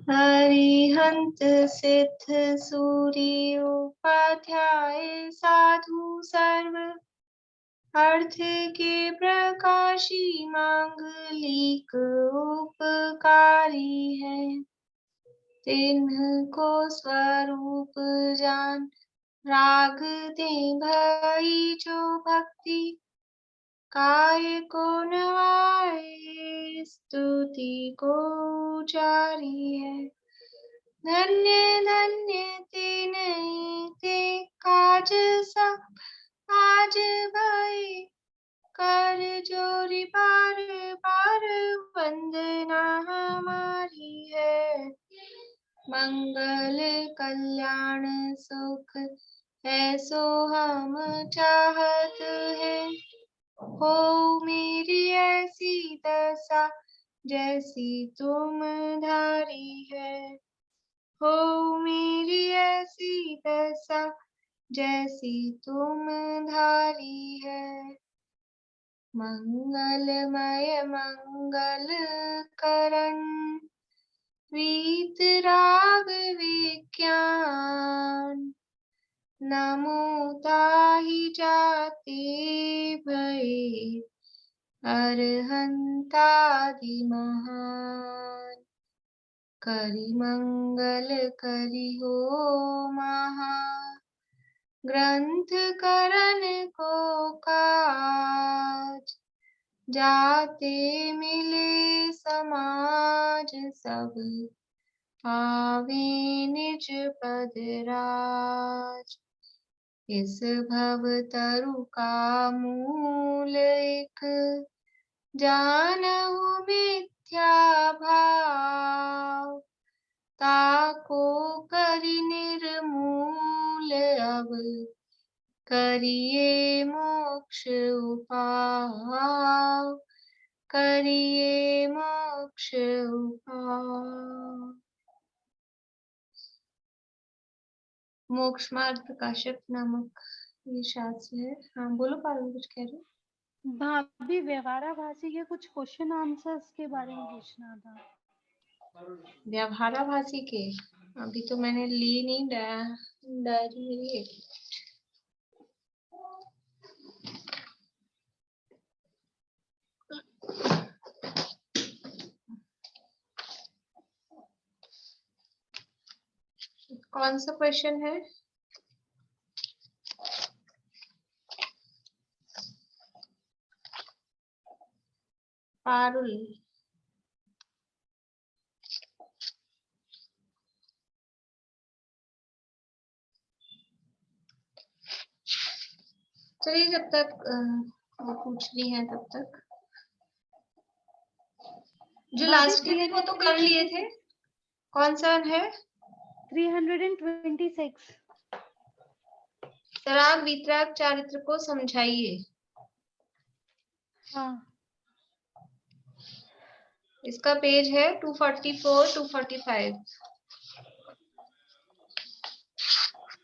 हरिहंत सिद्ध सूरी उपाध्याय साधु सर्व अर्थ के प्रकाशी मांगलिक उपकारी है। तिन्ह को स्वरूप जान राग दे भई जो भक्ति काय को नवाए स्तुति को जारी है। धन्य धन्य ते नहीं ते काज सब आज भई कर जोरी बार बार वंदना हमारी है। मंगल कल्याण सुख ऐसो हम चाहत है। हो मेरी ऐसी दशा जैसी तुम धारी है। हो मेरी ऐसी दशा जैसी तुम धारी है। मंगलमय मंगल करण प्रीत राग विज्ञान नमो ताहि जाते भये अरहंतादि महान। करि मंगल करि हो महा ग्रंथ करण को काज जाते मिले समाज सब पावे निज पद राज। इस भव तरु का मूल एक जानहु मिथ्या भाव ताको करि निर्मूल अब करिए मोक्ष उपाय करिए मोक्ष उपाय। मोक्ष मार्ग प्रकाशक नामक ये शास्त्र है। हाँ बोलो पारुल, कुछ कह रहे हो? भाभी व्यवहाराभासी के कुछ क्वेश्चन आंसर्स के बारे में पूछना था। व्यवहाराभासी के अभी तो मैंने ली नहीं डायरी मेरी है। कौन सा क्वेश्चन है? पारुल, चलिए जब तक वो पूछ रही है तब तक जो लास्ट के थे वो तो कर लिए थे। कौन सा है? 326 सराग वितराग चारित्र को समझाइए। हाँ इसका पेज है 244 245।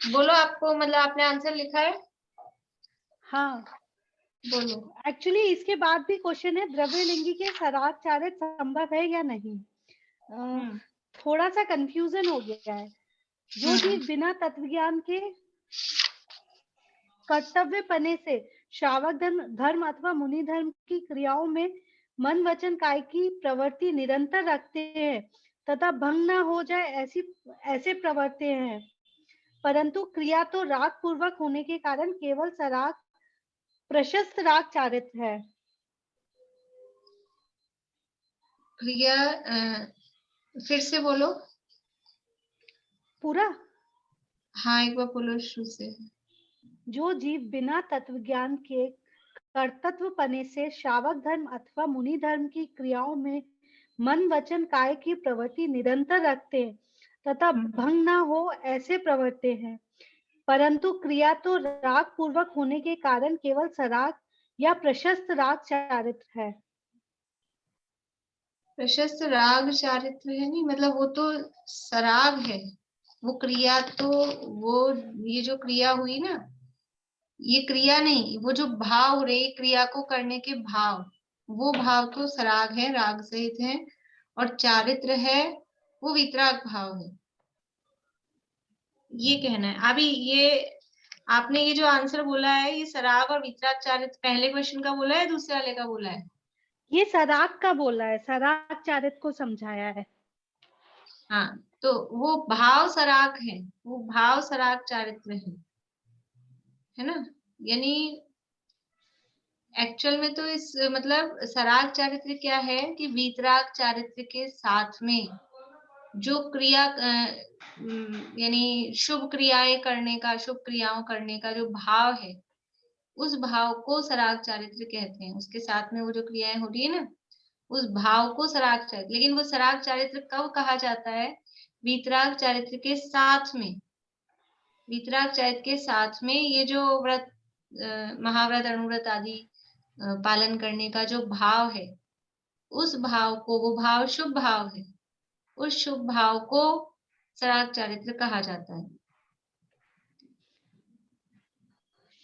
बोलो, आपको मतलब आपने आंसर लिखा है? हाँ बोलो। एक्चुअली इसके बाद भी क्वेश्चन है द्रव्यलिंगी के सराग चारित संभव है या नहीं। थोड़ा सा कंफ्यूजन हो गया है। जो जीव बिना तत्व ज्ञान के कर्तव्य पने से श्रावक धर्म अथवा मुनि धर्म की क्रियाओं में मन वचन काय की प्रवृत्ति निरंतर रखते हैं तथा भंग न हो जाए ऐसे प्रवर्ते हैं, परंतु क्रिया तो राग पूर्वक होने के कारण केवल सराग प्रशस्त राग चारित है। क्रिया फिर से बोलो पूरा। हाँ एक बार बोलो शुरू से। जो जीव बिना तत्व ज्ञान के कर्तव्य पने से श्रावक धर्म अथवा मुनि धर्म की क्रियाओं में मन वचन काय की प्रवृत्ति निरंतर रखते हैं तथा भंग न हो ऐसे प्रवर्ते हैं, परंतु क्रिया तो राग पूर्वक होने के कारण केवल सराग या प्रशस्त राग चारित्र है। प्रशस्त राग चारित्र है नहीं, मतलब वो तो सराग है, वो क्रिया तो वो ये जो क्रिया हुई ना, ये क्रिया नहीं, वो जो भाव रे क्रिया को करने के भाव, वो भाव तो सराग है, राग सहित है। और चारित्र है वो वीतराग भाव है, ये कहना है। अभी ये आपने ये जो आंसर बोला है, ये सराग और वीतराग चारित्र पहले क्वेश्चन का बोला है, दूसरे वाले का बोला है? ये सराग का बोला है, सराग चारित्र को समझाया है। हाँ, तो वो भाव सराग है, वो भाव सराग चारित्र है ना। यानी एक्चुअल में तो इस मतलब सराग चारित्र क्या है कि वीतराग चारित्र के साथ में जो क्रिया यानी शुभ क्रियाएं करने का, शुभ क्रियाओं करने का जो भाव है, उस भाव को सराग चारित्र कहते हैं। उसके साथ में वो जो क्रियाएं हो रही है ना, उस भाव को सराग चारित्र। लेकिन वो सराग चारित्र कब कहा जाता है? वीतराग चारित्र के साथ में। वीतराग चारित्र के साथ में ये जो व्रत, महाव्रत, अणुव्रत आदि पालन करने का जो भाव है, उस भाव को, वो भाव शुभ भाव है, उस शुभ भाव को सराग चारित्र कहा जाता है।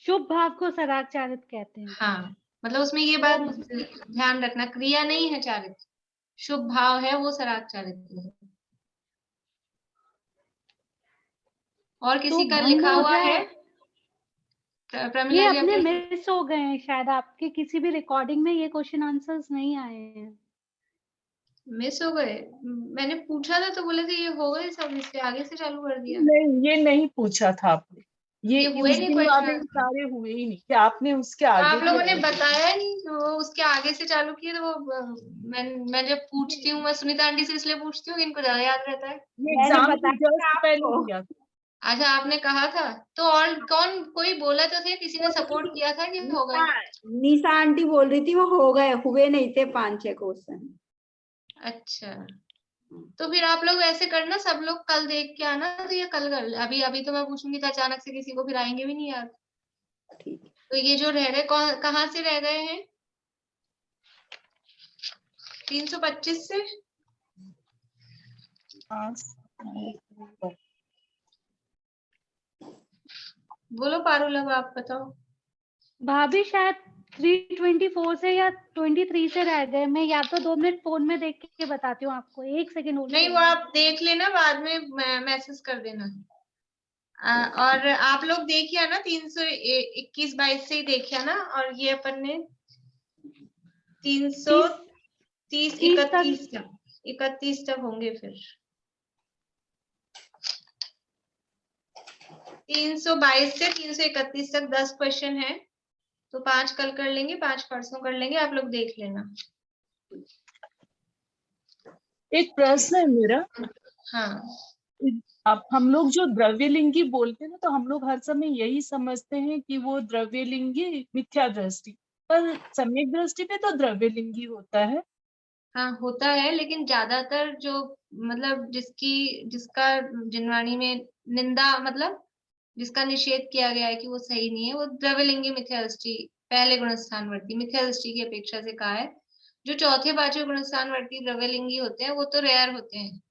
शुभ भाव को सराग चारित्र कहते हैं। हाँ, मतलब उसमें ये बात ध्यान रखना, क्रिया नहीं है चारित्र, शुभ भाव है, वो सराग चारित्र है। और तो किसी का भंग लिखा हो हुआ है? जाए, ये प्रमिला जी अपने आपके? मिस हो गए हैं शायद, आपके किसी भी रिकॉर्डिंग में ये क्वेश्चन आंसर्स नहीं आए हैं। मिस हो गए? मैंने पूछा था तो बोले थे ये हो गए सब, इसके आगे से चालू कर दिया। नहीं, ये नहीं पूछा था आपने, ये हुए उस नहीं दिन वाले क्वेश्चन? सारे हुए ही नहीं कि आपने उसके आगे आप लोगों ने भी बताया नहीं, तो वो उसके आगे से चालू किए, तो वो मैं जब पूछती हूँ, मैं सुनीता आंटी से इसलिए पूछती हूँ, इनको ज्यादा याद रहता है। ये मैंने एग्जाम के बताया जस्ट पहले आपको। दिया था। अच्छा, आपने कहा था तो? और कौन, कोई बोला तो थे, किसी ने सपोर्ट किया था कि हो गए? निशा आंटी बोल रही थी वो हो गए, हुए नहीं थे 5-6 क्वेश्चन। अच्छा, तो फिर आप लोग ऐसे करना, सब लोग कल देख के आना, तो ये कल कर अभी अभी तो मैं पूछूंगी तो अचानक से किसी को फिर आएंगे भी नहीं याद। ठीक है। तो ये जो रह गए, कहाँ से रह गए हैं? 325 से। बोलो पारुल, अब आप बताओ। भाभी शायद 324 से या 23 से रह गए। मैं या तो 2 मिनट फोन में देख के बताती हूँ आपको, 1 सेकेंड होल्ड नहीं, वो करिए। आप देख लेना, बाद में मैसेज कर देना। और आप लोग देखिए ना, 321-22 से ही देखिए ना, और ये अपन ने 330 31 तक, 31 तक होंगे फिर। 322 से 331 तक 10 क्वेश्चन है, तो 5 कल कर लेंगे, 5 परसों कर लेंगे, आप लोग देख लेना। एक प्रश्न है मेरा। हाँ, आप, हम लोग जो द्रव्यलिंगी बोलते हैं ना, तो हम लोग हर समय यही समझते हैं कि वो द्रव्यलिंगी मिथ्या दृष्टि, पर सम्यक दृष्टि पे तो द्रव्यलिंगी होता है। हाँ होता है, लेकिन ज्यादातर जो मतलब जिसका जिनवाणी में निंदा, मतलब जिसका निषेध किया गया है कि वो सही नहीं है, वो द्रव्यलिंगी मिथ्या दृष्टि, पहले गुणस्थानवर्ती मिथ्या दृष्टि की अपेक्षा से कहा है। जो चौथे पांचवे गुणस्थानवर्ती द्रव्यलिंगी होते हैं, वो तो रेयर होते हैं,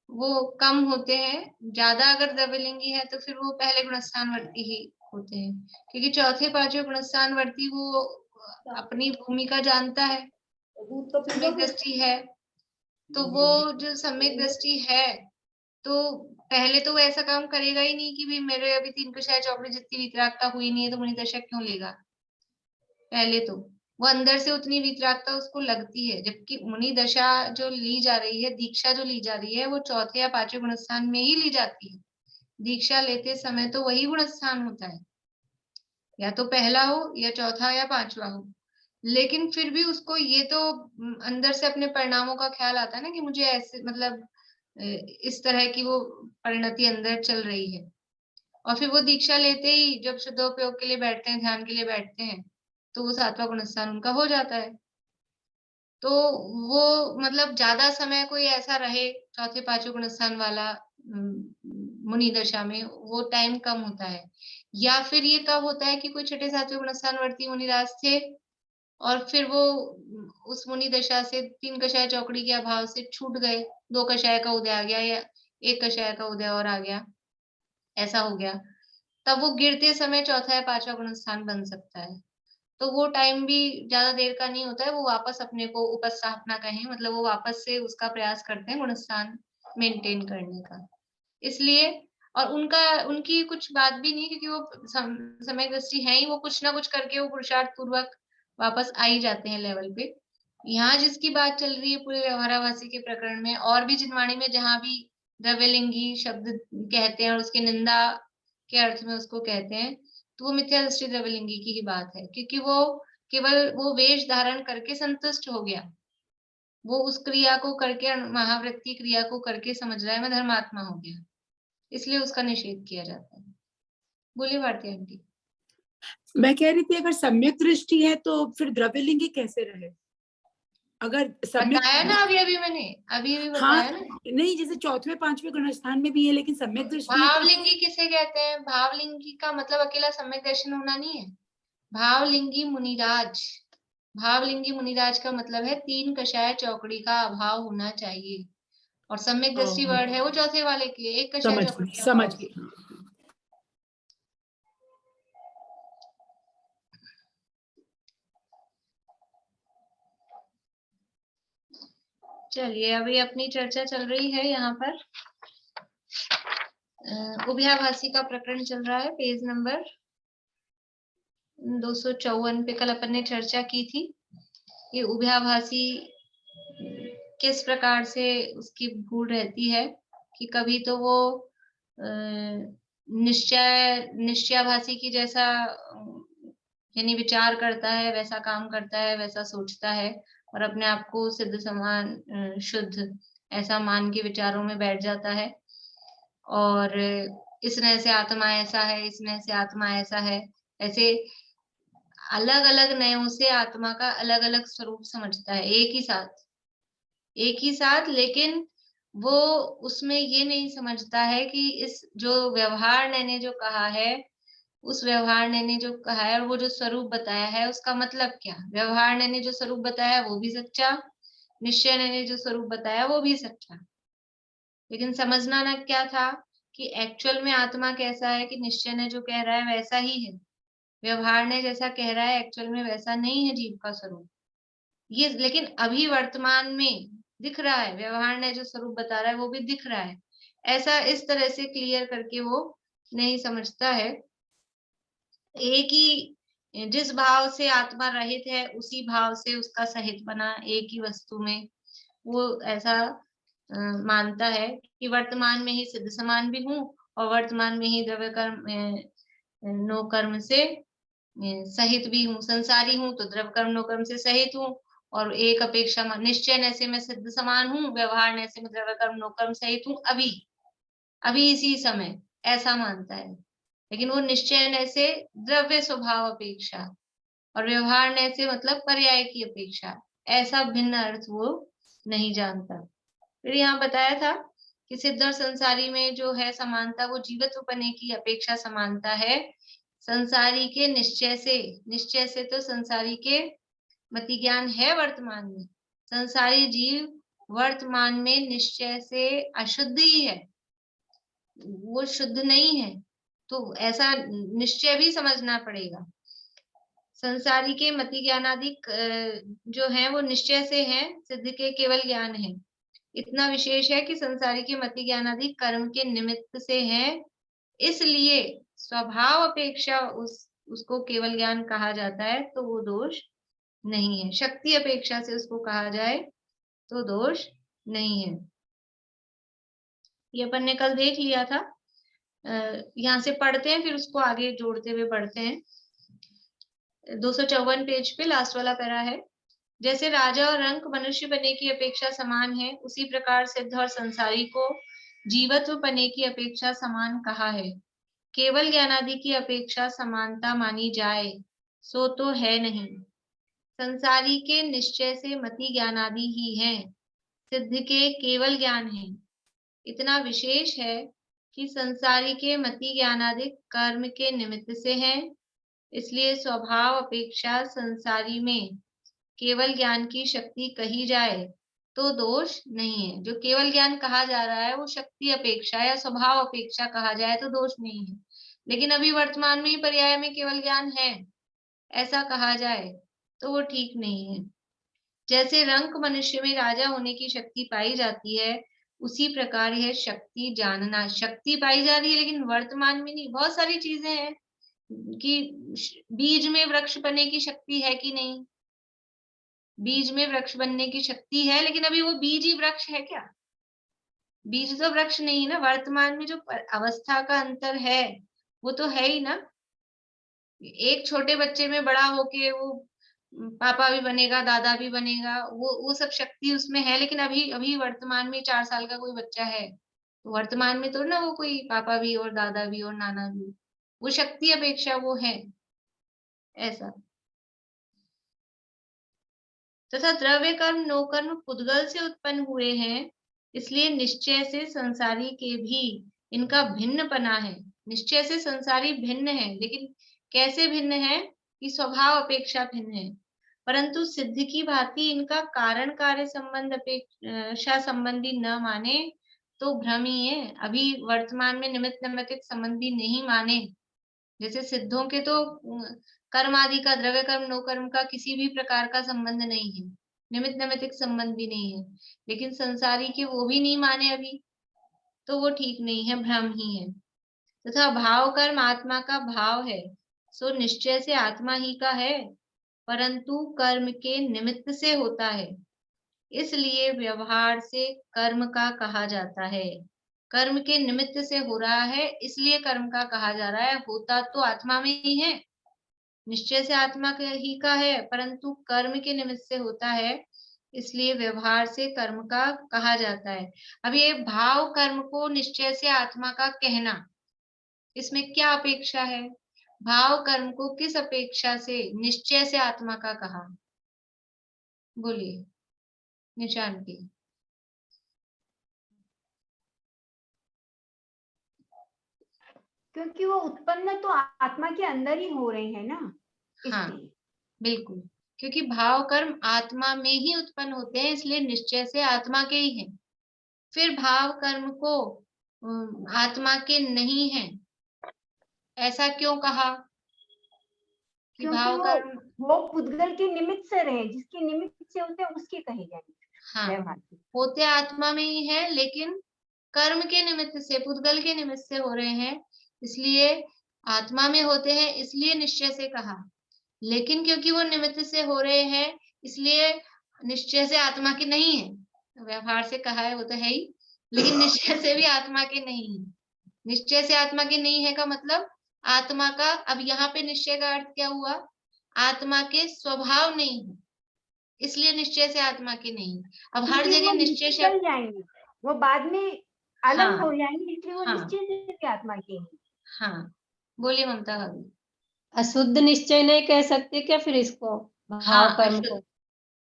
वो कम होते हैं। ज्यादा अगर द्रव्यलिंगी है तो फिर वो पहले गुणस्थानवर्ती ही होते हैं, क्योंकि चौथे पांचवे गुणस्थानवर्ती वो अपनी भूमिका जानता है, सम्यक दृष्टि है। तो वो जो सम्यक दृष्टि है, तो पहले तो वो ऐसा काम करेगा ही नहीं कि भाई मेरे अभी 3 कक्षाएं चौपड़ी जितनी वितरागता हुई नहीं है, तो मुनि दशा क्यों लेगा। पहले तो वो अंदर से उतनी वितरागता उसको लगती है, जबकि मुनि दशा जो ली जा रही है, दीक्षा जो ली जा रही है, वो चौथे या पांचवें गुणस्थान में ही ली जाती है। दीक्षा लेते समय तो वही गुणस्थान होता है, या तो पहला हो या चौथा या पांचवा हो। लेकिन फिर भी उसको ये तो अंदर से अपने परिणामों का ख्याल आता है ना, कि मुझे ऐसे मतलब इस तरह की वो परिणति अंदर चल रही है। और फिर वो दीक्षा लेते ही जब शुद्धोपयोग के लिए बैठते हैं, ध्यान के लिए बैठते हैं, तो वो सातवां गुणस्थान उनका हो जाता है। तो वो मतलब ज्यादा समय कोई ऐसा रहे चौथे पांचवें गुणस्थान वाला मुनि दशा में, वो टाइम कम होता है। या फिर ये कब होता है कि कोई छठे सातवें गुणस्थान वर्ती मुनिराज थे, और फिर वो उस मुनि दशा से 3 कषाय चौकड़ी के अभाव से छूट गए, 2 कषाय का उदय आ गया, या 1 कषाय का उदय और आ गया, ऐसा हो गया, तब वो गिरते समय चौथा या पांचवा गुणस्थान बन सकता है। तो वो टाइम भी ज्यादा देर का नहीं होता है, वो वापस अपने को उपस्थापना कहें, मतलब वो वापस से उसका प्रयास करते हैं गुणस्थान मेंटेन करने का। इसलिए और उनकी कुछ बात भी नहीं, क्योंकि वो समय दृष्टि है ही, वो कुछ ना कुछ करके वो पुरुषार्थ पूर्वक वापस आ ही जाते हैं लेवल पे। यहाँ जिसकी बात चल रही है पूरे व्यवहाराभासी के प्रकरण में, और भी जिनवाणी में जहाँ भी द्रव्यलिंगी शब्द कहते हैं और उसकी निंदा के अर्थ में उसको कहते हैं, तो वो मिथ्या दृष्टि द्रव्यलिंगी की ही बात है, क्योंकि वो केवल वो वेश धारण करके संतुष्ट हो गया, वो उस क्रिया को करके, महावृत्ति क्रिया को करके समझ रहा है मैं धर्मात्मा हो गया, इसलिए उसका निषेध किया जाता है। बोलिए भारती आंटी। मैं कह रही थी अगर सम्यक दृष्टि है तो फिर द्रव्यलिंगी कैसे रहे? अगर बताया ना सम्यक, अभी मैंने अभी हाँ बताया ना। नहीं, जैसे चौथे पांचवें गुणस्थान में भी है, लेकिन सम्यक दृष्टि है तो भावलिंगी किसे कहते हैं? भावलिंगी का मतलब अकेला सम्यक दर्शन होना नहीं है। भावलिंगी मुनिराज, भावलिंगी मुनिराज का मतलब है 3 कषाय चौकड़ी का अभाव होना चाहिए, और सम्यक दृष्टि वर्ड है वो चौथे वाले के 1 कषाय चौकड़ी का समझ अभाव। गई। चलिए अभी अपनी चर्चा चल रही है यहाँ पर उभयाभासी का प्रकरण चल रहा है, पेज नंबर 254 पे कल अपन ने चर्चा की थी। ये उभयाभासी किस प्रकार से उसकी भूल रहती है कि कभी तो वो निश्चयाभासी की जैसा यानी विचार करता है, वैसा काम करता है, वैसा सोचता है, और अपने आप को सिद्ध समान शुद्ध ऐसा मान के विचारों में बैठ जाता है, और इस नए से आत्मा ऐसा है, इस नए से आत्मा ऐसा है, ऐसे अलग अलग नयों से आत्मा का अलग अलग स्वरूप समझता है एक ही साथ, लेकिन वो उसमें ये नहीं समझता है कि इस जो व्यवहार ने जो कहा है, उस व्यवहार ने जो कहा है और वो जो स्वरूप बताया है उसका मतलब क्या। व्यवहार ने जो स्वरूप बताया वो भी सच्चा, निश्चय ने जो स्वरूप बताया वो भी सच्चा, लेकिन समझना ना क्या था कि एक्चुअल में आत्मा कैसा है, कि निश्चय ने जो कह रहा है वैसा ही है, व्यवहार ने जैसा कह रहा है एक्चुअल में वैसा नहीं है जीव का स्वरूप। ये लेकिन अभी वर्तमान में दिख रहा है, व्यवहार ने जो स्वरूप बता रहा है वो भी दिख रहा है, ऐसा इस तरह से क्लियर करके वो नहीं समझता है। एक ही जिस भाव से आत्मा रहित है उसी भाव से उसका सहित बना एक ही वस्तु में, वो ऐसा मानता है कि वर्तमान में ही सिद्ध समान भी हूँ और वर्तमान में ही द्रव्य कर्म नो कर्म से सहित भी हूँ, संसारी हूँ तो द्रव्य कर्म नो कर्म से सहित हूँ, और एक अपेक्षा निश्चय ने से मैं सिद्ध समान हूँ, व्यवहार ने से मैं द्रव्य कर्म नो कर्म सहित हूँ, अभी इसी समय ऐसा मानता है। लेकिन वो निश्चय ने से द्रव्य स्वभाव अपेक्षा और व्यवहार ने से मतलब पर्याय की अपेक्षा, ऐसा भिन्न अर्थ वो नहीं जानता। फिर यहाँ बताया था कि सिद्ध और संसारी में जो है समानता वो जीवत्व पने की अपेक्षा समानता है संसारी के निश्चय से तो संसारी के मति ज्ञान है वर्तमान में, संसारी जीव वर्तमान में निश्चय से अशुद्ध ही है, वो शुद्ध नहीं है, तो ऐसा निश्चय भी समझना पड़ेगा। संसारी के मति ज्ञानादिक जो है वो निश्चय से है, सिद्ध के केवल ज्ञान है। इतना विशेष है कि संसारी के मति ज्ञानादिक कर्म के निमित्त से है, इसलिए स्वभाव अपेक्षा उसको केवल ज्ञान कहा जाता है, तो वो दोष नहीं है। शक्ति अपेक्षा से उसको कहा जाए तो दोष नहीं है। ये अपन ने कल देख लिया था। यहाँ से पढ़ते हैं फिर उसको आगे जोड़ते हुए बढ़ते हैं। 254 पेज पे लास्ट वाला पैरा है। जैसे राजा और रंक मनुष्य बने की अपेक्षा समान है, उसी प्रकार सिद्ध और संसारी को जीवत्व बने की अपेक्षा समान कहा है। केवल ज्ञानादि की अपेक्षा समानता मानी जाए सो तो है नहीं। संसारी के निश्चय से मति ज्ञानादि ही हैं, सिद्ध के केवल ज्ञान है। इतना विशेष है कि संसारी के मति ज्ञानादि कर्म के निमित्त से हैं, इसलिए स्वभाव अपेक्षा संसारी में केवल ज्ञान की शक्ति कही जाए तो दोष नहीं है। जो केवल ज्ञान कहा जा रहा है वो शक्ति अपेक्षा या स्वभाव अपेक्षा कहा जाए तो दोष नहीं है, लेकिन अभी वर्तमान में ही पर्याय में केवल ज्ञान है ऐसा कहा जाए तो वो ठीक नहीं है। जैसे रंक मनुष्य में राजा होने की शक्ति पाई जाती है, उसी प्रकार यह शक्ति जानना, शक्ति पाई जा रही है लेकिन वर्तमान में नहीं। बहुत सारी चीजें हैं कि बीज में वृक्ष बनने की शक्ति है कि नहीं, बीज में वृक्ष बनने की शक्ति है, लेकिन अभी वो बीज ही वृक्ष है क्या? बीज तो वृक्ष नहीं है ना। वर्तमान में जो अवस्था का अंतर है वो तो है ही ना। एक छोटे बच्चे में बड़ा होके वो पापा भी बनेगा, दादा भी बनेगा, वो सब शक्ति उसमें है, लेकिन अभी अभी वर्तमान में 4 साल का कोई बच्चा है तो वर्तमान में तो ना वो कोई पापा भी और दादा भी और नाना भी, वो शक्ति अपेक्षा वो है ऐसा। तथा द्रव्य कर्म नो कर्म पुद्गल से उत्पन्न हुए हैं, इसलिए निश्चय से संसारी के भी इनका भिन्नपना है। निश्चय से संसारी भिन्न है, लेकिन कैसे भिन्न है कि स्वभाव अपेक्षा भिन्न है, परंतु सिद्ध की भांति इनका कारण कार्य संबंध अपेक्षा संबंधी न माने तो भ्रम ही है। अभी वर्तमान में निमित्त नैमित्तिक संबंधी नहीं माने, जैसे सिद्धों के तो कर्म आदि का, द्रव्य कर्म नो कर्म का किसी भी प्रकार का संबंध नहीं है, निमित्त नैमित्तिक संबंध भी नहीं है, लेकिन संसारी के वो भी नहीं माने अभी, तो वो ठीक नहीं है, भ्रम ही है। तथा भाव कर्म आत्मा का भाव है, सो निश्चय से आत्मा ही का है, परंतु कर्म के निमित्त से होता है, इसलिए व्यवहार से कर्म का कहा जाता है। कर्म के निमित्त से हो रहा है इसलिए कर्म का कहा जा रहा है, होता तो आत्मा में ही है, निश्चय से आत्मा ही का है, परंतु कर्म के निमित्त से होता है इसलिए व्यवहार से कर्म का कहा जाता है। अब ये भाव कर्म को निश्चय से आत्मा का कहना, इसमें क्या अपेक्षा है? भाव कर्म को किस अपेक्षा से निश्चय से आत्मा का कहा? बोलिए निशान की। क्योंकि वो उत्पन्न तो आत्मा के अंदर ही हो रहे हैं ना, हाँ इसलिए। बिल्कुल, क्योंकि भाव कर्म आत्मा में ही उत्पन्न होते हैं, इसलिए निश्चय से आत्मा के ही हैं। फिर भाव कर्म को आत्मा के नहीं है, ऐसा क्यों कहा कि क्योंकि भाव कर्म? वो पुद्गल के निमित्त से रहे, जिसके निमित्त से होते हैं उसके कहे जाएंगे। हाँ, व्यवहार से होते आत्मा में ही है, लेकिन कर्म के निमित्त से, पुद्गल के निमित्त से हो रहे हैं, इसलिए आत्मा में होते हैं, इसलिए निश्चय से कहा। लेकिन क्योंकि वो निमित्त से हो रहे हैं इसलिए निश्चय से आत्मा के नहीं है, व्यवहार से कहा है वो तो है ही, लेकिन निश्चय से भी आत्मा के नहीं है। निश्चय से आत्मा के नहीं है का मतलब आत्मा का, अब यहाँ पे निश्चय का अर्थ क्या हुआ? आत्मा के स्वभाव नहीं है, इसलिए निश्चय से आत्मा के नहीं। अब हर क्योंकि जगह वो निश्चय निकल शब्द, जाएंगे, वो बाद में अलग हाँ हो जाएंगे, इसलिए वो हाँ निश्चय से भी आत्मा के हैं। हाँ, बोलिए ममता भाभी। अशुद्ध निश्चय नहीं कह सकते क्या फिर इसको, भाव हाँ, कर्म को?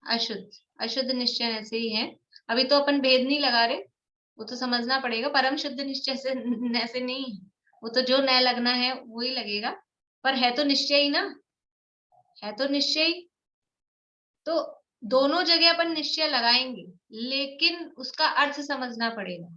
अशुद्ध अशुद्ध निश्चय ऐसे ही है। अभी तो अपन भेद नहीं लगा रहे, वो तो समझना पड़ेगा। परम शुद्ध निश्चय से ऐसे नहीं है, वो तो जो न लगना है वो ही लगेगा, पर है तो निश्चय ही ना, है तो निश्चय ही। तो दोनों जगह अपन निश्चय लगाएंगे, लेकिन उसका अर्थ समझना पड़ेगा।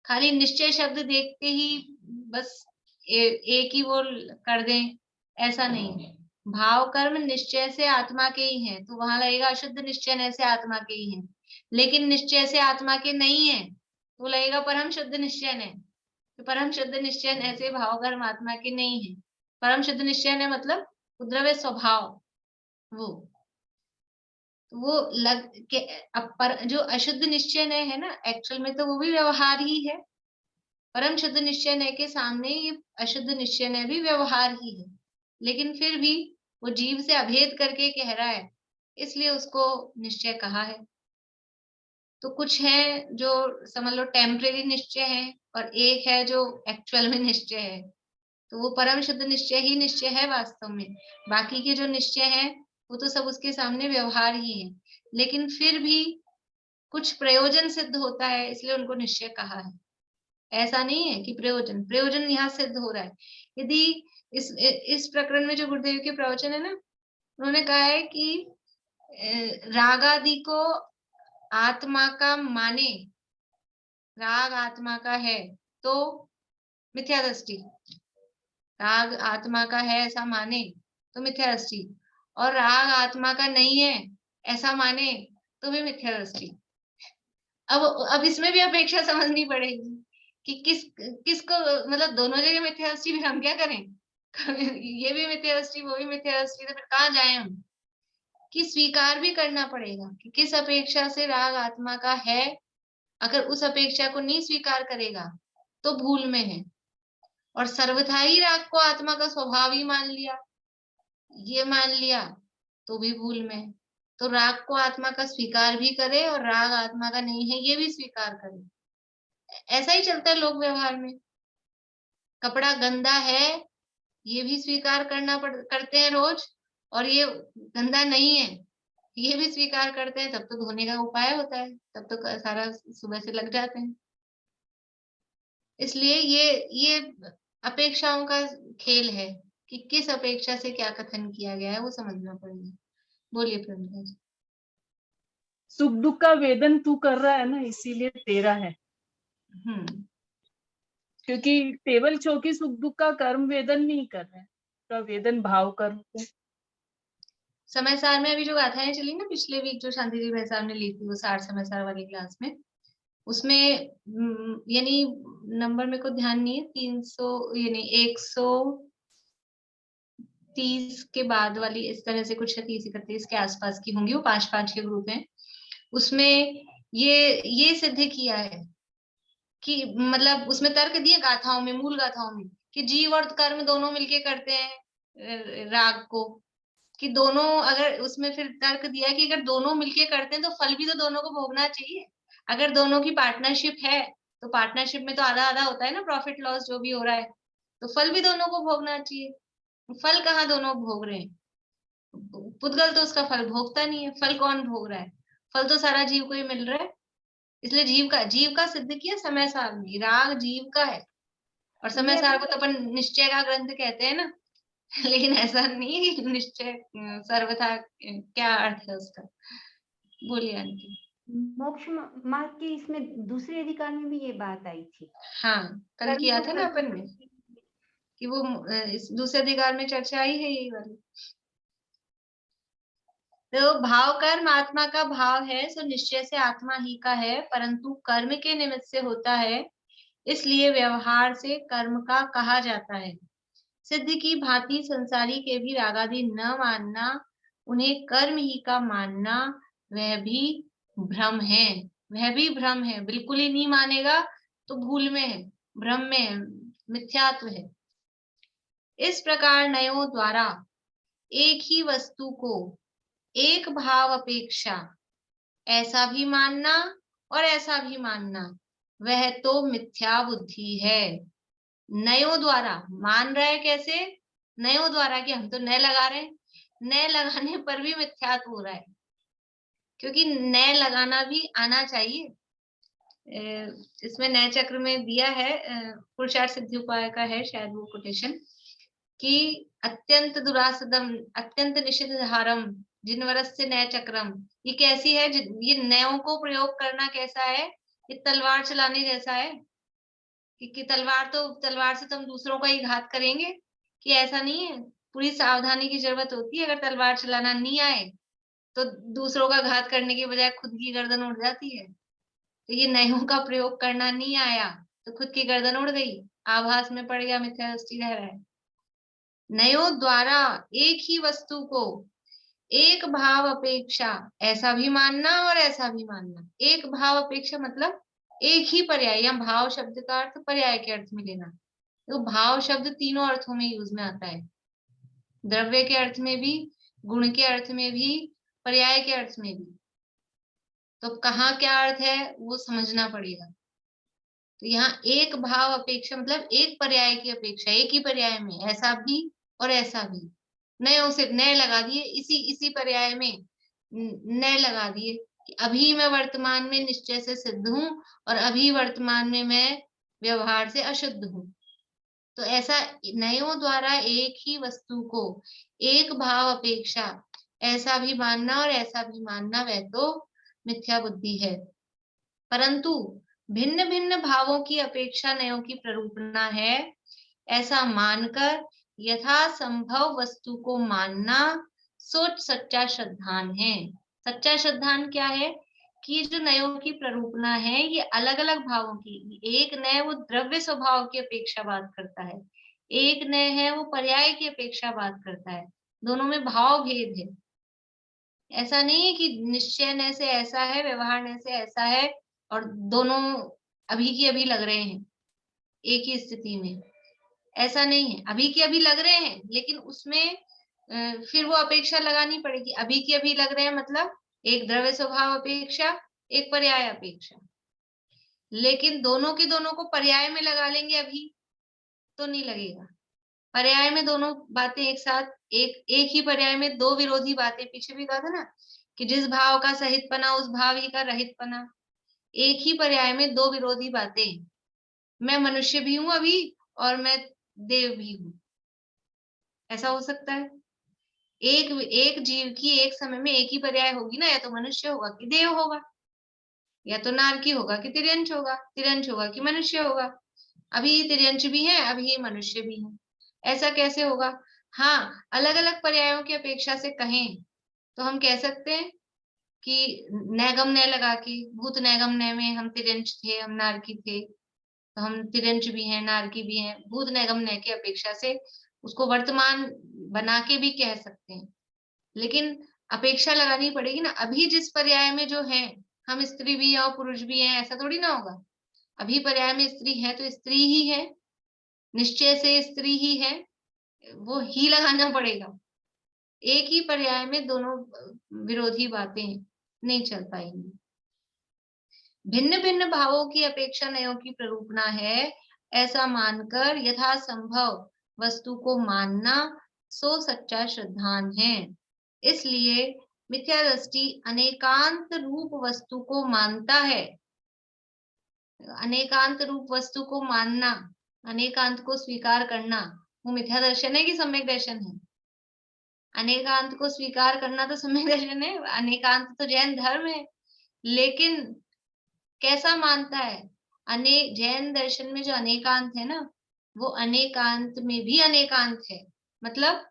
खाली निश्चय शब्द देखते ही बस एक ही वो कर दें, ऐसा नहीं है। भाव कर्म निश्चय से आत्मा के ही हैं, तो वहां लगेगा अशुद्ध निश्चय से आत्मा के ही हैं। लेकिन निश्चय से आत्मा के नहीं है तो लगेगा परम शुद्ध निश्चय है। तो परम शुद्ध निश्चय से भाव कर्म आत्मा के नहीं है। परम शुद्ध निश्चय मतलब द्रव्य स्वभाव, वो लग के पर जो अशुद्ध निश्चय है ना, एक्चुअल में तो वो भी व्यवहार ही है। परम शुद्ध निश्चय के सामने ये अशुद्ध निश्चय भी व्यवहार ही है, लेकिन फिर भी वो जीव से अभेद करके कह रहा है, इसलिए उसको निश्चय कहा है। तो कुछ है जो समझ लो टेम्परेरी निश्चय है, और एक है जो एक्चुअल में निश्चय है। तो वो परम शुद्ध निश्चय ही निश्चय है वास्तव में, बाकी के जो निश्चय है वो तो सब उसके सामने व्यवहार ही है। लेकिन फिर भी कुछ प्रयोजन सिद्ध होता है, इसलिए उनको निश्चय कहा है। ऐसा नहीं है कि प्रयोजन प्रयोजन यहाँ सिद्ध हो रहा है। यदि इस प्रकरण में जो गुरुदेव के प्रवचन है ना, उन्होंने कहा है कि राग आदि को आत्मा का माने, राग आत्मा का है तो मिथ्या दृष्टि, राग आत्मा का है ऐसा माने तो मिथ्या दृष्टि, और राग आत्मा का नहीं है ऐसा माने तो भी मिथ्या दृष्टि। अब इसमें भी अपेक्षा समझनी पड़ेगी कि किसको, मतलब दोनों जगह मिथ्या दृष्टि भी हम क्या करें ये भी मिथ्या दृष्टि वो भी मिथ्या दृष्टि, तो फिर कहाँ जाए हम? कि स्वीकार भी करना पड़ेगा कि किस अपेक्षा से राग आत्मा का है। अगर उस अपेक्षा को नहीं स्वीकार करेगा तो भूल में है, और सर्वथा ही राग को आत्मा का स्वभाव ही मान लिया, ये मान लिया तो भी भूल में है। तो राग को आत्मा का स्वीकार भी करे और राग आत्मा का नहीं है ये भी स्वीकार करे। ऐसा ही चलता है लोक व्यवहार में। कपड़ा गंदा है ये भी स्वीकार करते हैं रोज, और ये गंदा नहीं है ये भी स्वीकार करते हैं, तब तो धोने का उपाय होता है, तब तो सारा सुबह से लग जाते हैं। इसलिए ये अपेक्षाओं का खेल है कि किस अपेक्षा से क्या कथन किया गया है वो समझना पड़ेगा। बोलिए प्रमिला जी। सुख दुख का वेदन तू कर रहा है ना, इसीलिए तेरा है। क्योंकि टेबल चौकी सुख दुख का कर्म वेदन नहीं कर रहे हैं, का वेदन भाव कर्म को। समय सार में अभी जो गाथाएं चली ना पिछले वीक, जो शांति जी भाई साहब ने ली थी वो सार समय सार वाली क्लास में, उसमें यानी नंबर मेरे को ध्यान नहीं है, 300 यानी 130 के बाद वाली इस तरह से कुछ है, 30-31 के आसपास की होंगी वो, 5-5 के ग्रुप हैं। उसमें ये सिद्ध किया है कि मतलब उसमें तर्क दिए गाथाओं में, मूल गाथाओं में, कि जीव और कर्म दोनों मिलके करते हैं राग को, कि दोनों, अगर उसमें फिर तर्क दिया कि अगर दोनों मिलके करते हैं तो फल भी तो दोनों को भोगना चाहिए। अगर दोनों की पार्टनरशिप है तो पार्टनरशिप में तो आधा आधा होता है ना, प्रॉफिट लॉस जो भी हो रहा है, तो फल भी दोनों को भोगना चाहिए। फल कहाँ दोनों भोग रहे हैं? पुद्गल तो उसका फल भोगता नहीं है, फल कौन भोग रहा है? फल तो सारा जीव को ही मिल रहा है। इसलिए जीव का सिद्ध किया समय सार में, राग जीव का है, और समय ये सार को तो अपन निश्चय का ग्रंथ कहते हैं ना लेकिन ऐसा नहीं है कि निश्चय सर्वथा क्या अर्थ है उसका। बोलिए आंटी। मोक्ष मार्ग के इसमें दूसरे अधिकार में भी ये बात आई थी। हाँ, कल किया था ना अपन ने कि वो इस दूसरे अधिकार में चर्चा आई है यही वाली। तो भाव कर्म आत्मा का भाव है, सो निश्चय से आत्मा ही का है, परंतु कर्म के निमित्त से होता है, इसलिए व्यवहार से कर्म का कहा जाता है। सिद्ध की भांति संसारी के भी रागादि न मानना, उन्हें कर्म ही का मानना, वह भी भ्रम है। वह भी भ्रम है, बिल्कुल ही नहीं मानेगा तो भूल में है, भ्रम में है, मिथ्यात्व है। इस प्रकार नयों द्वारा एक ही वस्तु को एक भाव अपेक्षा ऐसा भी मानना और ऐसा भी मानना, वह तो मिथ्या बुद्धि है। नयों द्वारा मान रहा है, कैसे? नयों द्वारा कि हम तो नए लगा रहे हैं, नए लगाने पर भी मिथ्यात्व हो रहा है, क्योंकि नए लगाना भी आना चाहिए। इसमें नए चक्र में दिया है, पुरुषार्थ सिद्धि उपाय का है शायद वो कोटेशन, कि अत्यंत दुरासदम अत्यंत निषिद्धहारम जिनवरस से नए चक्रम। ये कैसी है? ये नयों को प्रयोग करना कैसा है? ये तलवार चलाने जैसा है कि तलवार से तुम दूसरों का ही घात करेंगे, कि ऐसा नहीं है। पूरी सावधानी की जरूरत होती है। अगर तलवार चलाना नहीं आए तो दूसरों का घात करने के बजाय खुद की गर्दन उड़ जाती है। तो ये नयों का प्रयोग करना नहीं आया तो खुद की गर्दन उड़ गई, आभास में पड़ गया, मिथ्या दृष्टि रह रहा है। नयों द्वारा एक ही वस्तु को एक भाव अपेक्षा ऐसा भी मानना और ऐसा भी मानना। एक भाव अपेक्षा मतलब एक ही पर्याय, या भाव शब्द का अर्थ पर्याय के अर्थ में लेना। तो भाव शब्द तीनों अर्थों में यूज में आता है, द्रव्य के अर्थ में भी, गुण के अर्थ में भी, पर्याय के अर्थ में भी। तो कहाँ क्या अर्थ है वो समझना पड़ेगा। तो यहाँ एक भाव अपेक्षा मतलब एक पर्याय की अपेक्षा, एक ही पर्याय में ऐसा भी और ऐसा भी। नयों से नए लगा दिए, इसी पर्याय में नए लगा दिए कि अभी मैं वर्तमान में निश्चय से सिद्ध हूं और अभी वर्तमान में मैं व्यवहार से अशुद्ध हूं। तो ऐसा नयों द्वारा एक ही वस्तु को एक भाव अपेक्षा ऐसा भी मानना और ऐसा भी मानना, वह तो मिथ्या बुद्धि है। परंतु भिन्न भिन्न भावों की अपेक्षा नयों की प्ररूपणा है, ऐसा मानकर यथासंभव वस्तु को मानना सोच सच्चा श्रद्धान है। सच्चा श्रद्धान क्या है? कि जो नयों की प्ररूपणा है ये अलग अलग भावों की, एक नय वो द्रव्य स्वभाव की अपेक्षा बात करता है, एक नय है वो पर्याय की अपेक्षा बात करता है, दोनों में भाव भेद है। ऐसा नहीं है कि निश्चय नय से ऐसा है, व्यवहार नय से ऐसा है और दोनों अभी की अभी लग रहे हैं एक ही स्थिति में, ऐसा नहीं है। अभी के अभी लग रहे हैं लेकिन उसमें फिर वो अपेक्षा लगानी पड़ेगी। अभी के अभी लग रहे हैं मतलब एक द्रव्य स्वभाव अपेक्षा, एक पर्याय अपेक्षा, लेकिन दोनों के दोनों को पर्याय में लगा लेंगे अभी तो नहीं लगेगा। पर्याय में दोनों बातें एक साथ, एक ही पर्याय में दो विरोधी बातें, पीछे भी कहा था ना कि जिस भाव का सहितपना उस भाव ही का रहितपना, एक ही पर्याय में दो विरोधी बातें, मैं मनुष्य भी हूं अभी और मैं देव भी हूं, ऐसा हो सकता है। एक जीव की एक समय में एक ही पर्याय होगी ना, या तो मनुष्य होगा कि देव होगा, या तो नारकी होगा कि तिर्यंच होगा, तिर्यंच होगा कि मनुष्य होगा। अभी तिर्यंच भी है, अभी मनुष्य भी है, ऐसा कैसे होगा? हाँ, अलग अलग पर्यायों की अपेक्षा से कहें तो हम कह सकते हैं कि नैगम नय लगा के, भूत नैगम नय में हम तिर्यंच थे, हम नारकी थे, तो हम तिर्यंच भी हैं, नारकी भी हैं। भूत नैगम नय की अपेक्षा से उसको वर्तमान बना के भी कह सकते हैं, लेकिन अपेक्षा लगानी पड़ेगी ना। अभी जिस पर्याय में जो है, हम स्त्री भी हैं और पुरुष भी हैं, ऐसा थोड़ी ना होगा। अभी पर्याय में स्त्री है तो स्त्री ही है, निश्चय से स्त्री ही है, वो ही लगाना पड़ेगा। एक ही पर्याय में दोनों विरोधी बातें नहीं चल पाएंगी। भिन्न भिन्न भावों की अपेक्षा नयों की प्ररूपणा है, ऐसा मानकर यथासंभव वस्तु को मानना सो सच्चा श्रद्धान है। इसलिए मिथ्या दृष्टि अनेकांत रूप वस्तु को मानता है। अनेकांत रूप वस्तु को मानना, अनेकांत को स्वीकार करना, वो मिथ्या दर्शन है कि सम्यक दर्शन है? अनेकांत को स्वीकार करना तो सम्यक दर्शन है, अनेकांत तो जैन धर्म है। लेकिन कैसा मानता है? जैन दर्शन में जो अनेकांत है ना, वो अनेकांत में भी अनेकांत है। मतलब